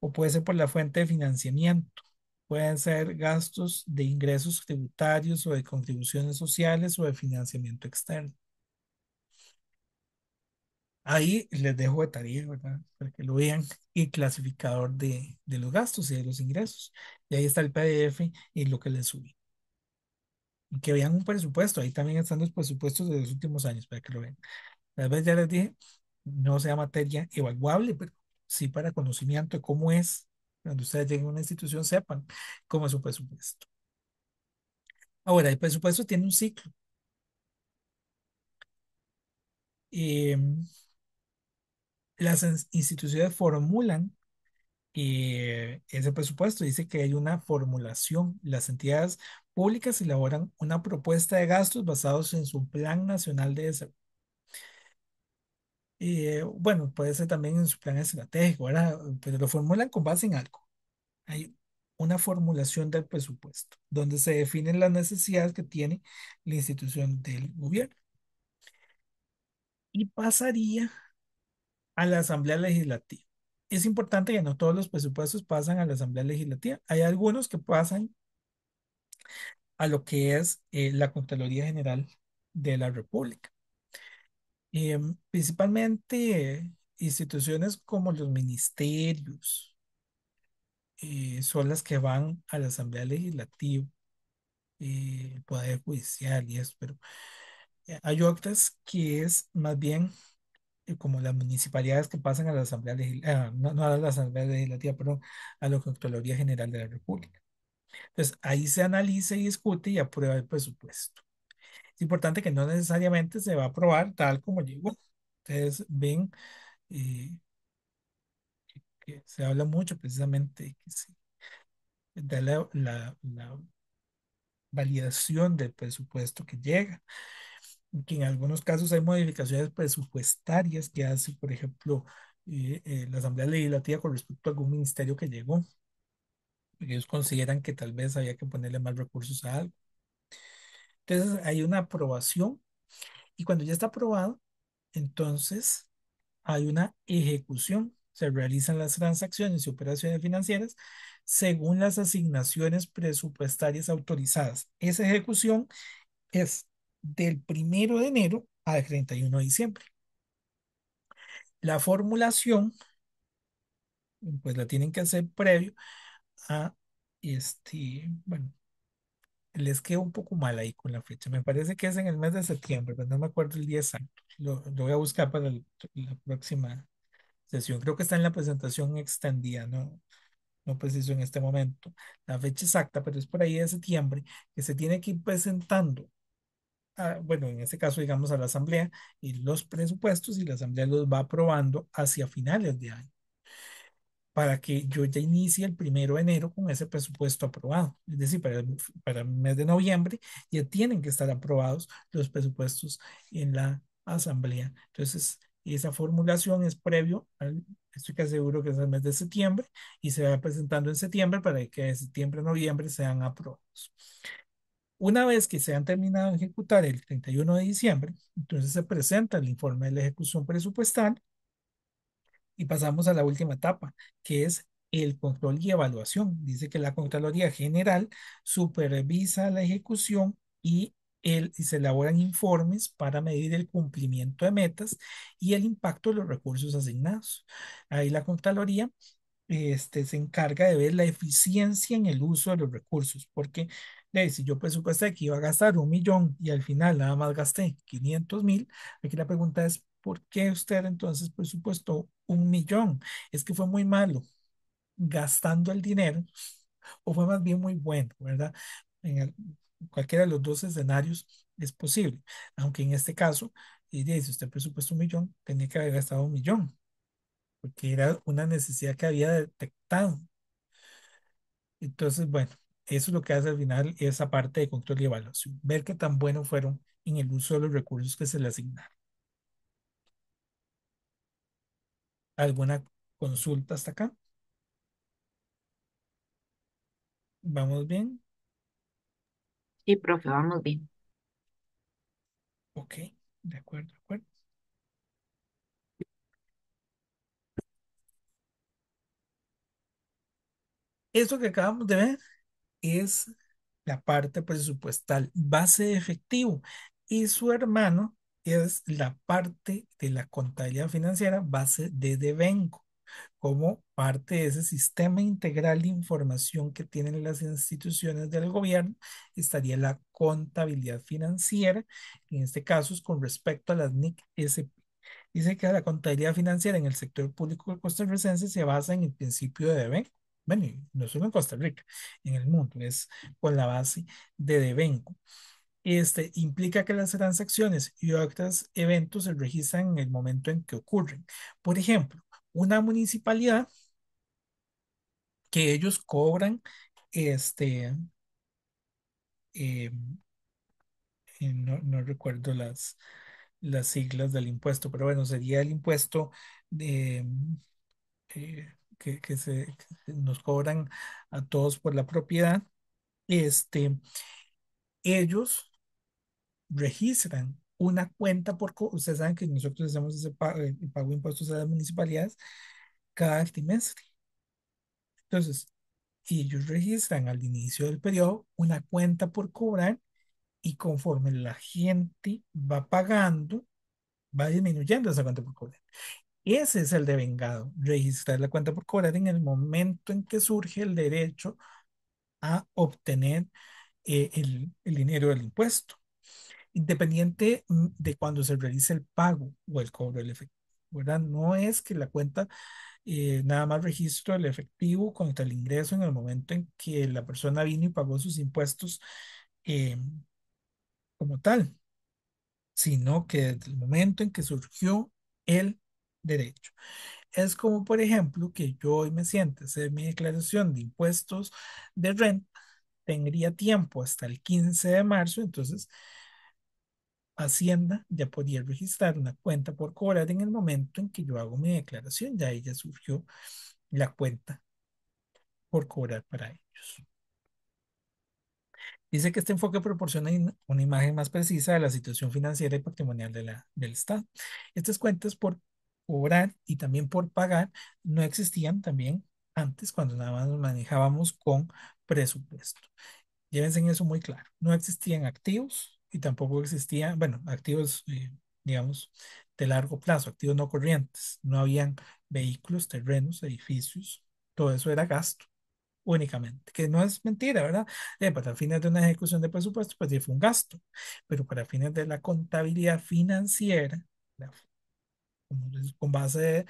O puede ser por la fuente de financiamiento. Pueden ser gastos de ingresos tributarios o de contribuciones sociales o de financiamiento externo. Ahí les dejo de tarea, ¿verdad? Para que lo vean, el clasificador de los gastos y de los ingresos. Y ahí está el PDF y lo que les subí. y que vean un presupuesto. Ahí también están los presupuestos de los últimos años para que lo vean. Tal vez ya les dije, no sea materia evaluable, pero sí para conocimiento de cómo es. Cuando ustedes lleguen a una institución, sepan cómo es su presupuesto. Ahora, el presupuesto tiene un ciclo. Eh, las instituciones formulan ese presupuesto. Dice que hay una formulación. Las entidades públicas elaboran una propuesta de gastos basados en su Plan Nacional de Desarrollo. Bueno, puede ser también en su plan estratégico, ¿verdad? Pero lo formulan con base en algo. Hay una formulación del presupuesto donde se definen las necesidades que tiene la institución del gobierno y pasaría a la Asamblea Legislativa. Es importante que no todos los presupuestos pasan a la Asamblea Legislativa. Hay algunos que pasan a lo que es la Contraloría General de la República. Principalmente instituciones como los ministerios son las que van a la Asamblea Legislativa, el Poder Judicial y eso, pero hay otras que es más bien como las municipalidades que pasan a la Asamblea Legislativa, no, no a la Asamblea Legislativa, perdón, a la Contraloría General de la República. Entonces, ahí se analiza y discute y aprueba el presupuesto. Es importante que no necesariamente se va a aprobar tal como llegó. Ustedes ven eh, que se habla mucho precisamente de que se da la validación del presupuesto que llega, que en algunos casos hay modificaciones presupuestarias que hace, por ejemplo, la Asamblea Legislativa con respecto a algún ministerio que llegó, porque ellos consideran que tal vez había que ponerle más recursos a algo. Entonces hay una aprobación y cuando ya está aprobado, entonces hay una ejecución. Se realizan las transacciones y operaciones financieras según las asignaciones presupuestarias autorizadas. Esa ejecución es del 1 de enero al 31 de diciembre. La formulación, pues la tienen que hacer previo a bueno, les queda un poco mal ahí con la fecha. Me parece que es en el mes de septiembre, pero no me acuerdo el día exacto. Lo voy a buscar para la próxima sesión. Creo que está en la presentación extendida, ¿no? No preciso en este momento la fecha exacta, pero es por ahí de septiembre que se tiene que ir presentando, bueno, en este caso, digamos, a la Asamblea y los presupuestos y la Asamblea los va aprobando hacia finales de año para que yo ya inicie el 1 de enero con ese presupuesto aprobado. Es decir, para el mes de noviembre ya tienen que estar aprobados los presupuestos en la Asamblea. Entonces, esa formulación es previo estoy casi seguro que es el mes de septiembre y se va presentando en septiembre para que de septiembre a noviembre sean aprobados. Una vez que se han terminado de ejecutar el 31 de diciembre, entonces se presenta el informe de la ejecución presupuestal y pasamos a la última etapa, que es el control y evaluación. Dice que la Contraloría General supervisa la ejecución y se elaboran informes para medir el cumplimiento de metas y el impacto de los recursos asignados. Ahí la Contraloría se encarga de ver la eficiencia en el uso de los recursos, porque si yo presupuesté que iba a gastar 1 millón y al final nada más gasté 500.000, aquí la pregunta es, ¿por qué usted entonces presupuestó 1 millón? ¿Es que fue muy malo gastando el dinero o fue más bien muy bueno, ¿verdad? Cualquiera de los dos escenarios es posible, aunque en este caso, si usted presupuestó 1 millón, tenía que haber gastado 1 millón porque era una necesidad que había detectado. Entonces, bueno, eso es lo que hace al final esa parte de control y evaluación, ver qué tan buenos fueron en el uso de los recursos que se le asignaron. ¿Alguna consulta hasta acá? ¿Vamos bien? Sí, profe, vamos bien. Ok, de acuerdo, de acuerdo. Esto que acabamos de ver es la parte presupuestal, base de efectivo, y su hermano es la parte de la contabilidad financiera, base de devengo. Como parte de ese sistema integral de información que tienen las instituciones del gobierno, estaría la contabilidad financiera, en este caso es con respecto a las NIC. Dice que la contabilidad financiera en el sector público costarricense se basa en el principio de Devenco. Bueno, y no solo en Costa Rica, en el mundo, es con la base de Devenco. Implica que las transacciones y otros eventos se registran en el momento en que ocurren. Por ejemplo, una municipalidad que ellos cobran, este, eh, no recuerdo las siglas del impuesto, pero bueno, sería el impuesto de, que nos cobran a todos por la propiedad. Este, ellos registran una cuenta ustedes saben que nosotros hacemos ese pago, el pago de impuestos a las municipalidades cada trimestre. Entonces, ellos registran al inicio del periodo una cuenta por cobrar y conforme la gente va pagando, va disminuyendo esa cuenta por cobrar. Ese es el devengado, registrar la cuenta por cobrar en el momento en que surge el derecho a obtener el dinero del impuesto, independiente de cuando se realice el pago o el cobro del efectivo, ¿verdad? No es que la cuenta nada más registro el efectivo contra el ingreso en el momento en que la persona vino y pagó sus impuestos eh, como tal, sino que desde el momento en que surgió el derecho. Es como, por ejemplo, que yo hoy me siente a hacer mi declaración de impuestos de renta, tendría tiempo hasta el 15 de marzo, entonces Hacienda ya podía registrar una cuenta por cobrar en el momento en que yo hago mi declaración, ya ella surgió la cuenta por cobrar para ellos. Dice que este enfoque proporciona una imagen más precisa de la situación financiera y patrimonial del Estado. Estas cuentas por cobrar y también por pagar no existían también antes cuando nada más nos manejábamos con presupuesto. Llévense en eso muy claro. No existían activos y tampoco existían, bueno, activos, digamos, de largo plazo, activos no corrientes. No habían vehículos, terrenos, edificios. Todo eso era gasto únicamente, que no es mentira, ¿verdad? Para fines de una ejecución de presupuesto, pues sí fue un gasto, pero para fines de la contabilidad financiera, la- con base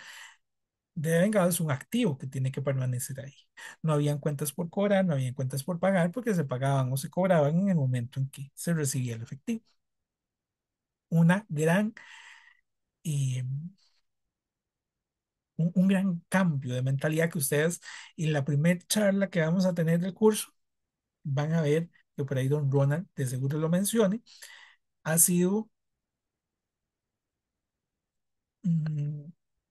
de vengado, es un activo que tiene que permanecer ahí. No habían cuentas por cobrar, no habían cuentas por pagar, porque se pagaban o se cobraban en el momento en que se recibía el efectivo. Una gran, eh, un gran cambio de mentalidad que ustedes en la primera charla que vamos a tener del curso van a ver que por ahí don Ronald de seguro lo mencione, ha sido mm,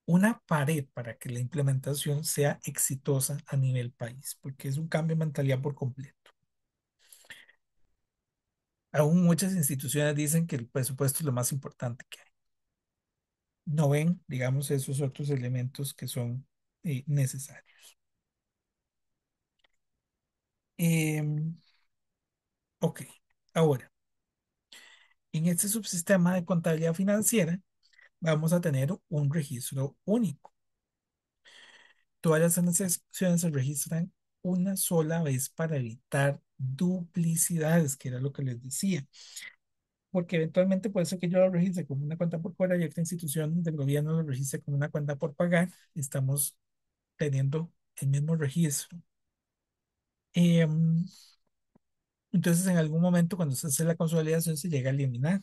una pared para que la implementación sea exitosa a nivel país, porque es un cambio de mentalidad por completo. Aún muchas instituciones dicen que el presupuesto es lo más importante que hay. No ven, digamos, esos otros elementos que son necesarios. Em, ok, ahora, en este subsistema de contabilidad financiera vamos a tener un registro único. Todas las transacciones se registran una sola vez para evitar duplicidades, que era lo que les decía. Porque eventualmente puede ser que yo lo registre como una cuenta por cobrar y otra institución del gobierno lo registre como una cuenta por pagar. Estamos teniendo el mismo registro. Em, entonces, en algún momento, cuando se hace la consolidación, se llega a eliminar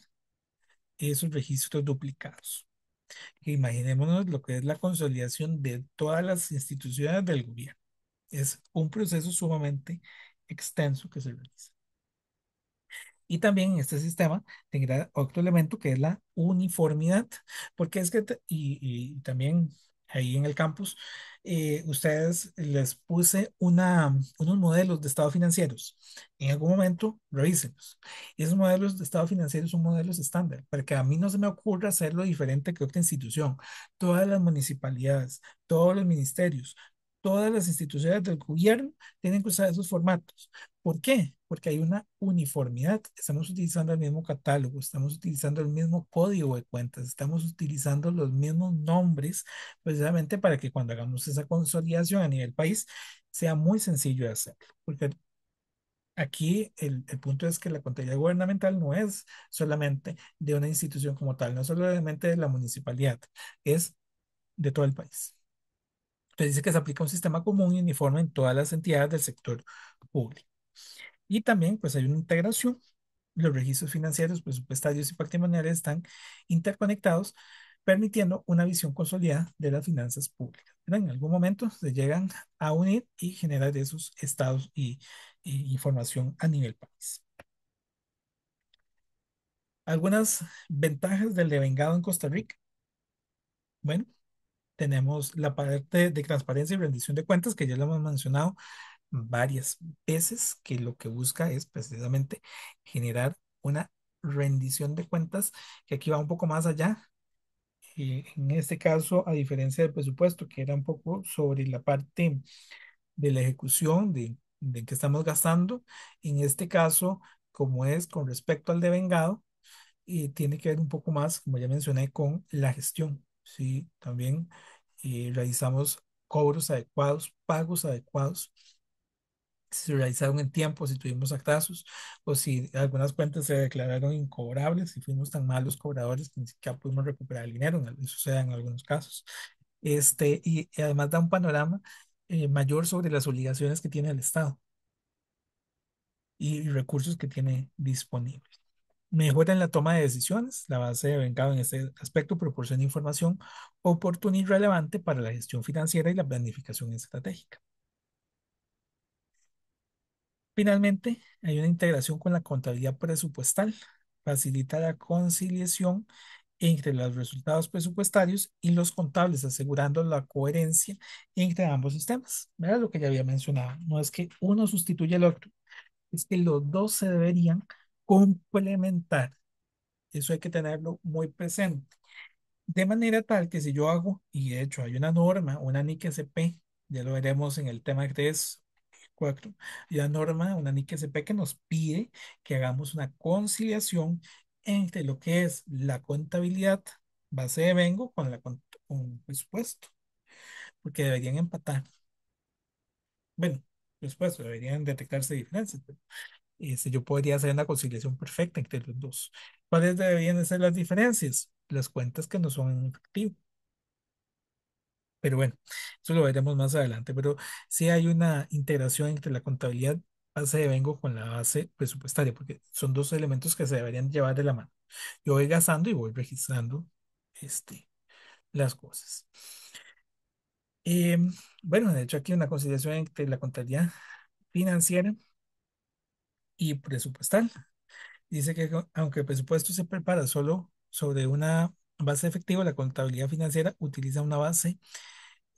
esos registros duplicados. Imaginémonos lo que es la consolidación de todas las instituciones del gobierno. Es un proceso sumamente extenso que se realiza. Y también en este sistema tendrá otro elemento que es la uniformidad, porque es que, y también ahí en el campus, ustedes les puse unos modelos de estados financieros. En algún momento, revísenlos. Y esos modelos de estado financiero son modelos estándar, para que a mí no se me ocurra hacerlo diferente que otra institución. Todas las municipalidades, todos los ministerios, todas las instituciones del gobierno tienen que usar esos formatos. ¿Por qué? Porque hay una uniformidad. Estamos utilizando el mismo catálogo, estamos utilizando el mismo código de cuentas, estamos utilizando los mismos nombres, precisamente para que cuando hagamos esa consolidación a nivel país sea muy sencillo de hacerlo. Porque aquí el punto es que la contabilidad gubernamental no es solamente de una institución como tal, no es solamente de la municipalidad, es de todo el país. Entonces dice que se aplica un sistema común y uniforme en todas las entidades del sector público. Y también pues hay una integración. Los registros financieros, presupuestarios y patrimoniales están interconectados, permitiendo una visión consolidada de las finanzas públicas. Pero en algún momento se llegan a unir y generar esos estados y información a nivel país. Algunas ventajas del devengado en Costa Rica. Bueno, tenemos la parte de transparencia y rendición de cuentas, que ya lo hemos mencionado varias veces, que lo que busca es precisamente generar una rendición de cuentas que aquí va un poco más allá. En este caso, a diferencia del presupuesto, que era un poco sobre la parte de la ejecución de qué estamos gastando, en este caso, como es con respecto al devengado, tiene que ver un poco más, como ya mencioné, con la gestión. Sí, también realizamos cobros adecuados, pagos adecuados, si se realizaron en tiempo, si tuvimos atrasos o si algunas cuentas se declararon incobrables, si fuimos tan malos cobradores que ni siquiera pudimos recuperar el dinero, eso se da en algunos casos. Y además da un panorama mayor sobre las obligaciones que tiene el Estado y recursos que tiene disponibles. Mejora en la toma de decisiones. La base de Vengado en este aspecto proporciona información oportuna y relevante para la gestión financiera y la planificación estratégica. Finalmente, hay una integración con la contabilidad presupuestal. Facilita la conciliación entre los resultados presupuestarios y los contables, asegurando la coherencia entre ambos sistemas. ¿Verdad? Lo que ya había mencionado. No es que uno sustituya al otro, es que los dos se deberían complementar. Eso hay que tenerlo muy presente. De manera tal que si yo hago, y de hecho hay una norma, una NIC SP, ya lo veremos en el tema 3, 4, hay una norma, una NIC SP que nos pide que hagamos una conciliación entre lo que es la contabilidad base de vengo con con presupuesto, porque deberían empatar. Bueno, por supuesto, deberían detectarse diferencias, pero yo podría hacer una conciliación perfecta entre los dos. ¿Cuáles deberían de ser las diferencias? Las cuentas que no son en efectivo. Pero bueno, eso lo veremos más adelante. Pero sí hay una integración entre la contabilidad base de vengo con la base presupuestaria, porque son dos elementos que se deberían llevar de la mano. Yo voy gastando y voy registrando este, las cosas. Eh, bueno, de hecho aquí una conciliación entre la contabilidad financiera y presupuestal. Dice que aunque el presupuesto se prepara solo sobre una base efectiva, la contabilidad financiera utiliza una base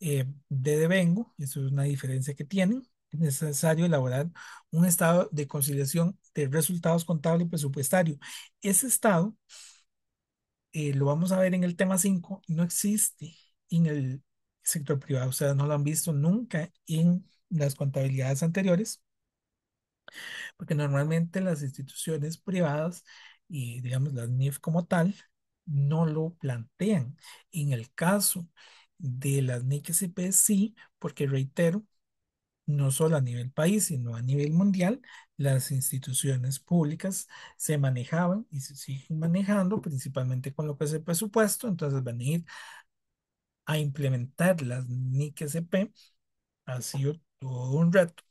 de devengo. Eso es una diferencia que tienen. Es necesario elaborar un estado de conciliación de resultados contable y presupuestario. Ese estado, lo vamos a ver en el tema 5, no existe en el sector privado. O sea, no lo han visto nunca en las contabilidades anteriores, porque normalmente las instituciones privadas y digamos las NIF como tal no lo plantean. En el caso de las NIC SP sí, porque reitero, no solo a nivel país, sino a nivel mundial, las instituciones públicas se manejaban y se siguen manejando principalmente con lo que es el presupuesto, entonces van a ir a implementar las NIC SP, ha sido todo un reto.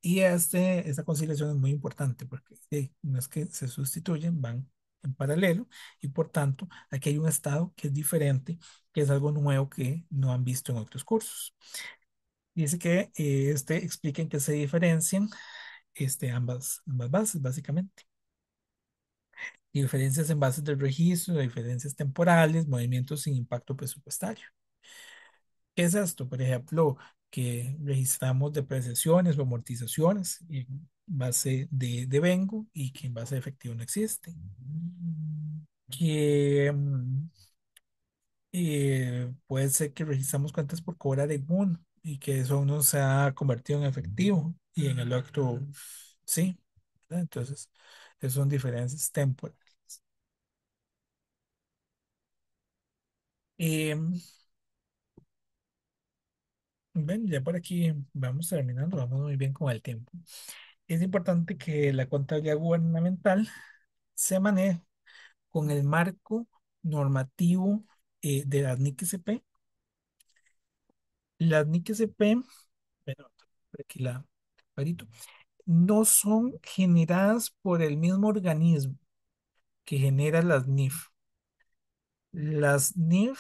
Y esta conciliación es muy importante porque no es que se sustituyen, van en paralelo y por tanto aquí hay un estado que es diferente, que es algo nuevo que no han visto en otros cursos. Dice que explica en qué se diferencian ambas bases, básicamente. Diferencias en bases del registro, diferencias temporales, movimientos sin impacto presupuestario. ¿Qué es esto? Por ejemplo, que registramos depreciaciones o amortizaciones en base de vengo y que en base de efectivo no existe. Que puede ser que registramos cuentas por cobrar en uno y que eso uno se ha convertido en efectivo y en el otro sí, ¿verdad? Entonces, esas son diferencias temporales. Ven, ya por aquí vamos terminando, vamos muy bien con el tiempo. Es importante que la contabilidad gubernamental se maneje con el marco normativo de las NIC-SP. Las NIC-SP, bueno, por aquí la cuadrito, no son generadas por el mismo organismo que genera las NIF. Las NIF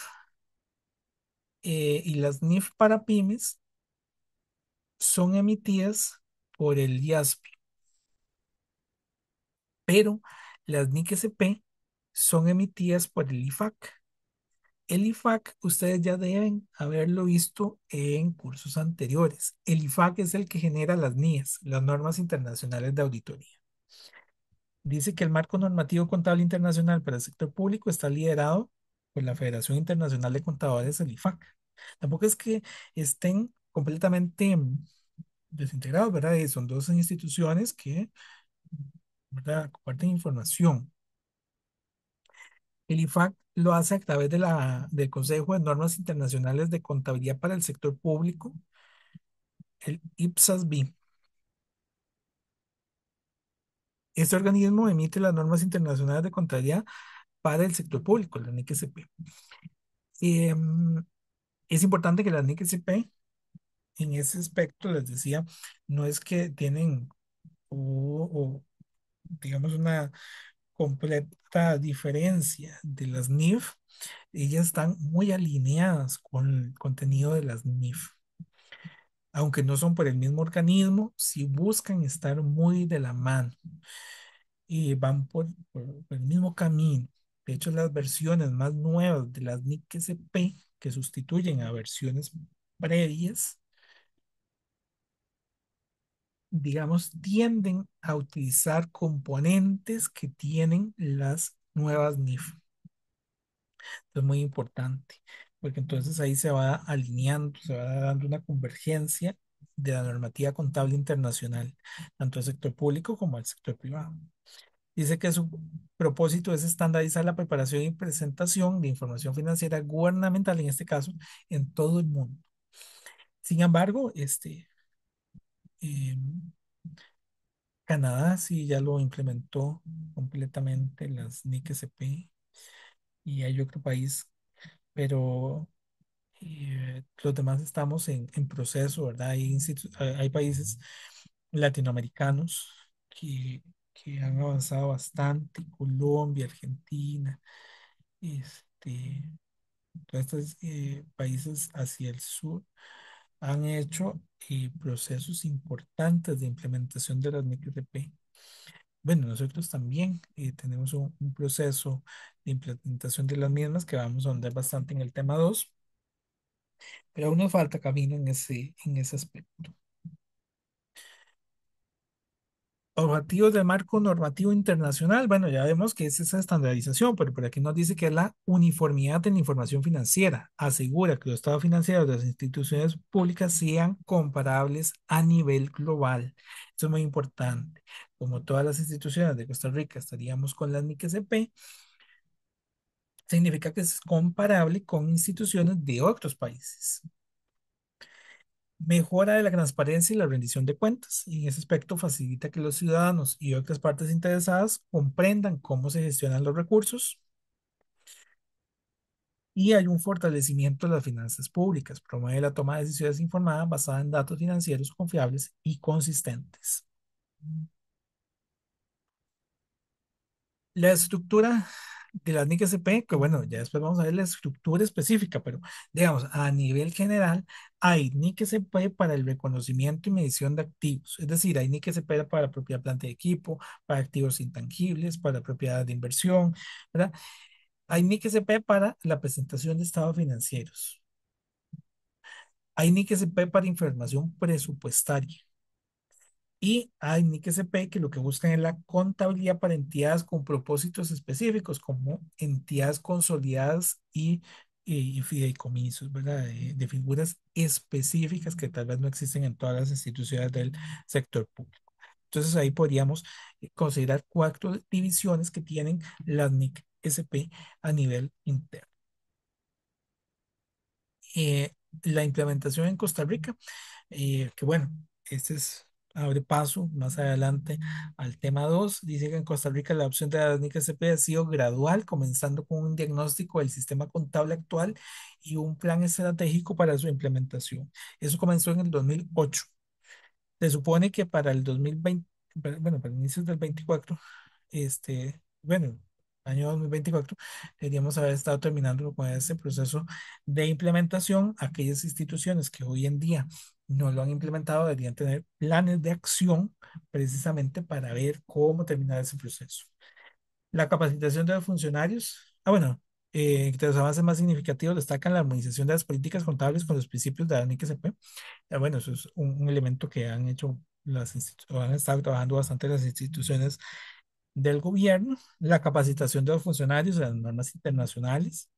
y las NIF para pymes son emitidas por el IASPI, pero las NIC-SP son emitidas por el IFAC. El IFAC, ustedes ya deben haberlo visto en cursos anteriores. El IFAC es el que genera las NIES, las normas internacionales de auditoría. Dice que el marco normativo contable internacional para el sector público está liderado por la Federación Internacional de Contadores, el IFAC. Tampoco es que estén completamente desintegrados, ¿verdad? Son dos instituciones que, ¿verdad?, comparten información. El IFAC lo hace a través del Consejo de Normas Internacionales de Contabilidad para el Sector Público, el IPSAS-B. Este organismo emite las normas internacionales de contabilidad para el sector público, la NIC-SP. Es importante que la NIC-SP, en ese aspecto, les decía, no es que tienen digamos, una completa diferencia de las NIF, ellas están muy alineadas con el contenido de las NIF. Aunque no son por el mismo organismo, sí buscan estar muy de la mano y van por el mismo camino. De hecho, las versiones más nuevas de las NIC-SP que sustituyen a versiones previas, digamos, tienden a utilizar componentes que tienen las nuevas NIF. Es muy importante, porque entonces ahí se va alineando, se va dando una convergencia de la normativa contable internacional, tanto al sector público como al sector privado. Dice que su propósito es estandarizar la preparación y presentación de información financiera gubernamental, en este caso, en todo el mundo. Sin embargo, eh, Canadá sí ya lo implementó completamente, las NIC-SP, y hay otro país, pero los demás estamos en proceso, ¿verdad? Hay países latinoamericanos que han avanzado bastante, Colombia, Argentina, este, todos estos países hacia el sur han hecho procesos importantes de implementación de las micro-RP. Bueno, nosotros también tenemos un proceso de implementación de las mismas que vamos a andar bastante en el tema 2, pero aún nos falta camino en ese aspecto. Objetivos del marco normativo internacional. Bueno, ya vemos que es esa estandarización, pero por aquí nos dice que es la uniformidad en la información financiera. Asegura que los estados financieros de las instituciones públicas sean comparables a nivel global. Eso es muy importante. Como todas las instituciones de Costa Rica estaríamos con la NIC-SP, significa que es comparable con instituciones de otros países. Mejora de la transparencia y la rendición de cuentas. Y en ese aspecto facilita que los ciudadanos y otras partes interesadas comprendan cómo se gestionan los recursos. Y hay un fortalecimiento de las finanzas públicas. Promueve la toma de decisiones informadas basada en datos financieros confiables y consistentes. La estructura de la NIC-SP, que bueno, ya después vamos a ver la estructura específica, pero digamos, a nivel general, hay NIC-SP para el reconocimiento y medición de activos, es decir, hay NIC-SP para propiedad, planta de equipo, para activos intangibles, para propiedad de inversión, ¿verdad? Hay NIC-SP para la presentación de estados financieros. Hay NIC-SP para información presupuestaria. Y hay NIC-SP que lo que buscan es la contabilidad para entidades con propósitos específicos, como entidades consolidadas y y fideicomisos, ¿verdad? De figuras específicas que tal vez no existen en todas las instituciones del sector público. Entonces ahí podríamos considerar cuatro divisiones que tienen las NIC SP a nivel interno. Eh, la implementación en Costa Rica, que bueno, este es, abre paso más adelante al tema 2. Dice que en Costa Rica la opción de la NIC SP ha sido gradual, comenzando con un diagnóstico del sistema contable actual y un plan estratégico para su implementación. Eso comenzó en el 2008. Se supone que para el 2020, bueno, para inicios del 24, bueno, año 2024, deberíamos haber estado terminando con este proceso de implementación. Aquellas instituciones que hoy en día no lo han implementado deberían tener planes de acción precisamente para ver cómo terminar ese proceso. La capacitación de los funcionarios. Bueno, entre los avances más significativos destacan la armonización de las políticas contables con los principios de la NICSP. Bueno, eso es un elemento que han hecho o han estado trabajando bastante las instituciones del gobierno, la capacitación de los funcionarios de las normas internacionales,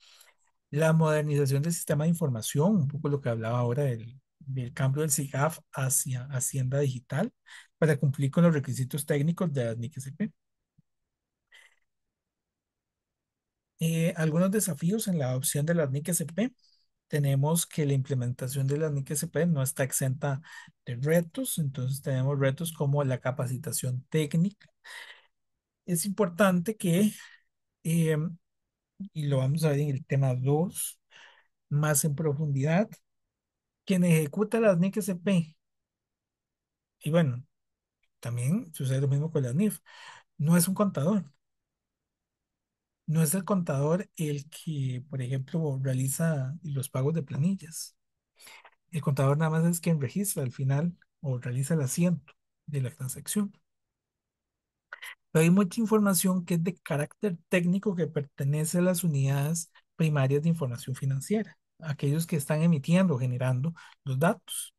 la modernización del sistema de información, un poco lo que hablaba ahora del cambio del SIGAF hacia Hacienda Digital para cumplir con los requisitos técnicos de la NICSP. Algunos desafíos en la adopción de la NIC-SP. Tenemos que la implementación de la NIC-SP no está exenta de retos, entonces tenemos retos como la capacitación técnica. Es importante que, eh, y lo vamos a ver en el tema 2 más en profundidad, quien ejecuta las NIC-SP, y bueno, también sucede lo mismo con la NIF, no es un contador, no es el contador el que, por ejemplo, realiza los pagos de planillas. El contador nada más es quien registra al final o realiza el asiento de la transacción. Pero hay mucha información que es de carácter técnico que pertenece a las unidades primarias de información financiera, aquellos que están emitiendo, generando los datos.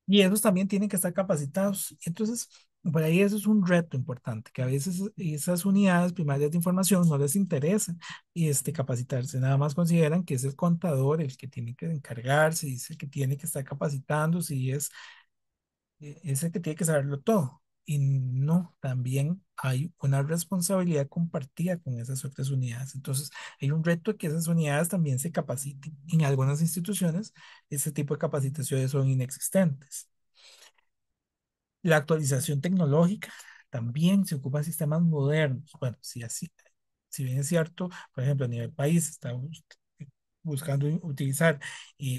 Y esos también tienen que estar capacitados. Entonces, por ahí eso es un reto importante, que a veces esas unidades primarias de información no les interesa capacitarse, nada más consideran que es el contador el que tiene que encargarse, es el que tiene que estar capacitándose y es el que tiene que saberlo todo. Y no, también hay una responsabilidad compartida con esas otras unidades. Entonces, hay un reto de que esas unidades también se capaciten. En algunas instituciones, ese tipo de capacitaciones son inexistentes. La actualización tecnológica también se ocupa de sistemas modernos. Bueno, si bien es cierto, por ejemplo, a nivel país estamos buscando utilizar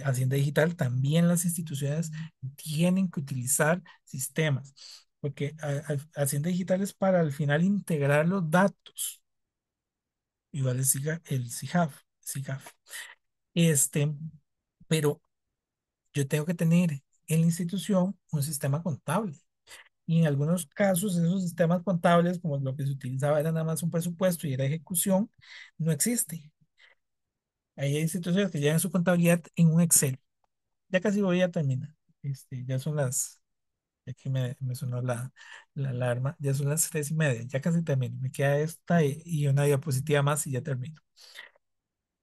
Hacienda Digital, también las instituciones tienen que utilizar sistemas, porque Hacienda Digital es para al final integrar los datos, igual es el SIGAF. Este, pero yo tengo que tener en la institución un sistema contable. Y en algunos casos, esos sistemas contables, como lo que se utilizaba era nada más un presupuesto y era ejecución, no existe. Hay instituciones que llevan su contabilidad en un Excel. Ya casi voy a terminar. Ya son aquí me sonó la alarma, ya son las 3:30, ya casi termino. Me queda esta y una diapositiva más y ya termino.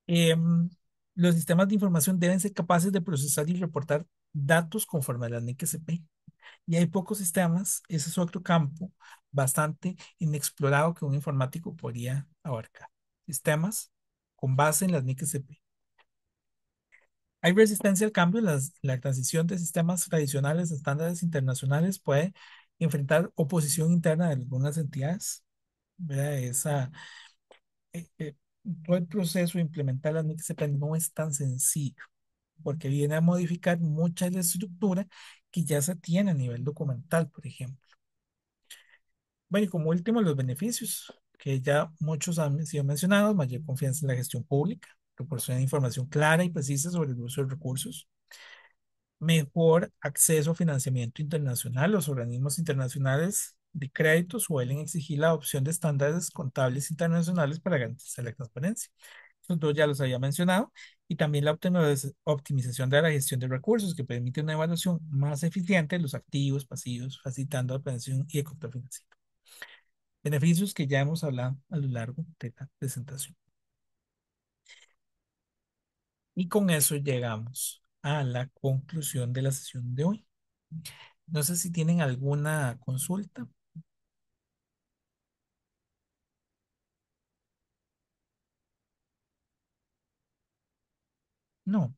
Em, los sistemas de información deben ser capaces de procesar y reportar datos conforme a la NIC-SP. Y hay pocos sistemas, ese es otro campo bastante inexplorado que un informático podría abarcar. Sistemas con base en las NIC-SP. Hay resistencia al cambio, la transición de sistemas tradicionales a estándares internacionales puede enfrentar oposición interna de algunas entidades, ¿verdad? Eh, eh, Todo el proceso de implementar las NIC-SP no es tan sencillo, porque viene a modificar mucha de la estructura que ya se tiene a nivel documental, por ejemplo. Bueno, y como último, los beneficios, que ya muchos han sido mencionados: mayor confianza en la gestión pública, proporciona información clara y precisa sobre el uso de recursos, mejor acceso a financiamiento internacional. Los organismos internacionales de crédito suelen exigir la adopción de estándares contables internacionales para garantizar la transparencia. Estos dos ya los había mencionado. Y también la optimización de la gestión de recursos, que permite una evaluación más eficiente de los activos, pasivos, facilitando la prevención y el control financiero. Beneficios que ya hemos hablado a lo largo de la presentación. Y con eso llegamos a la conclusión de la sesión de hoy. No sé si tienen alguna consulta. No.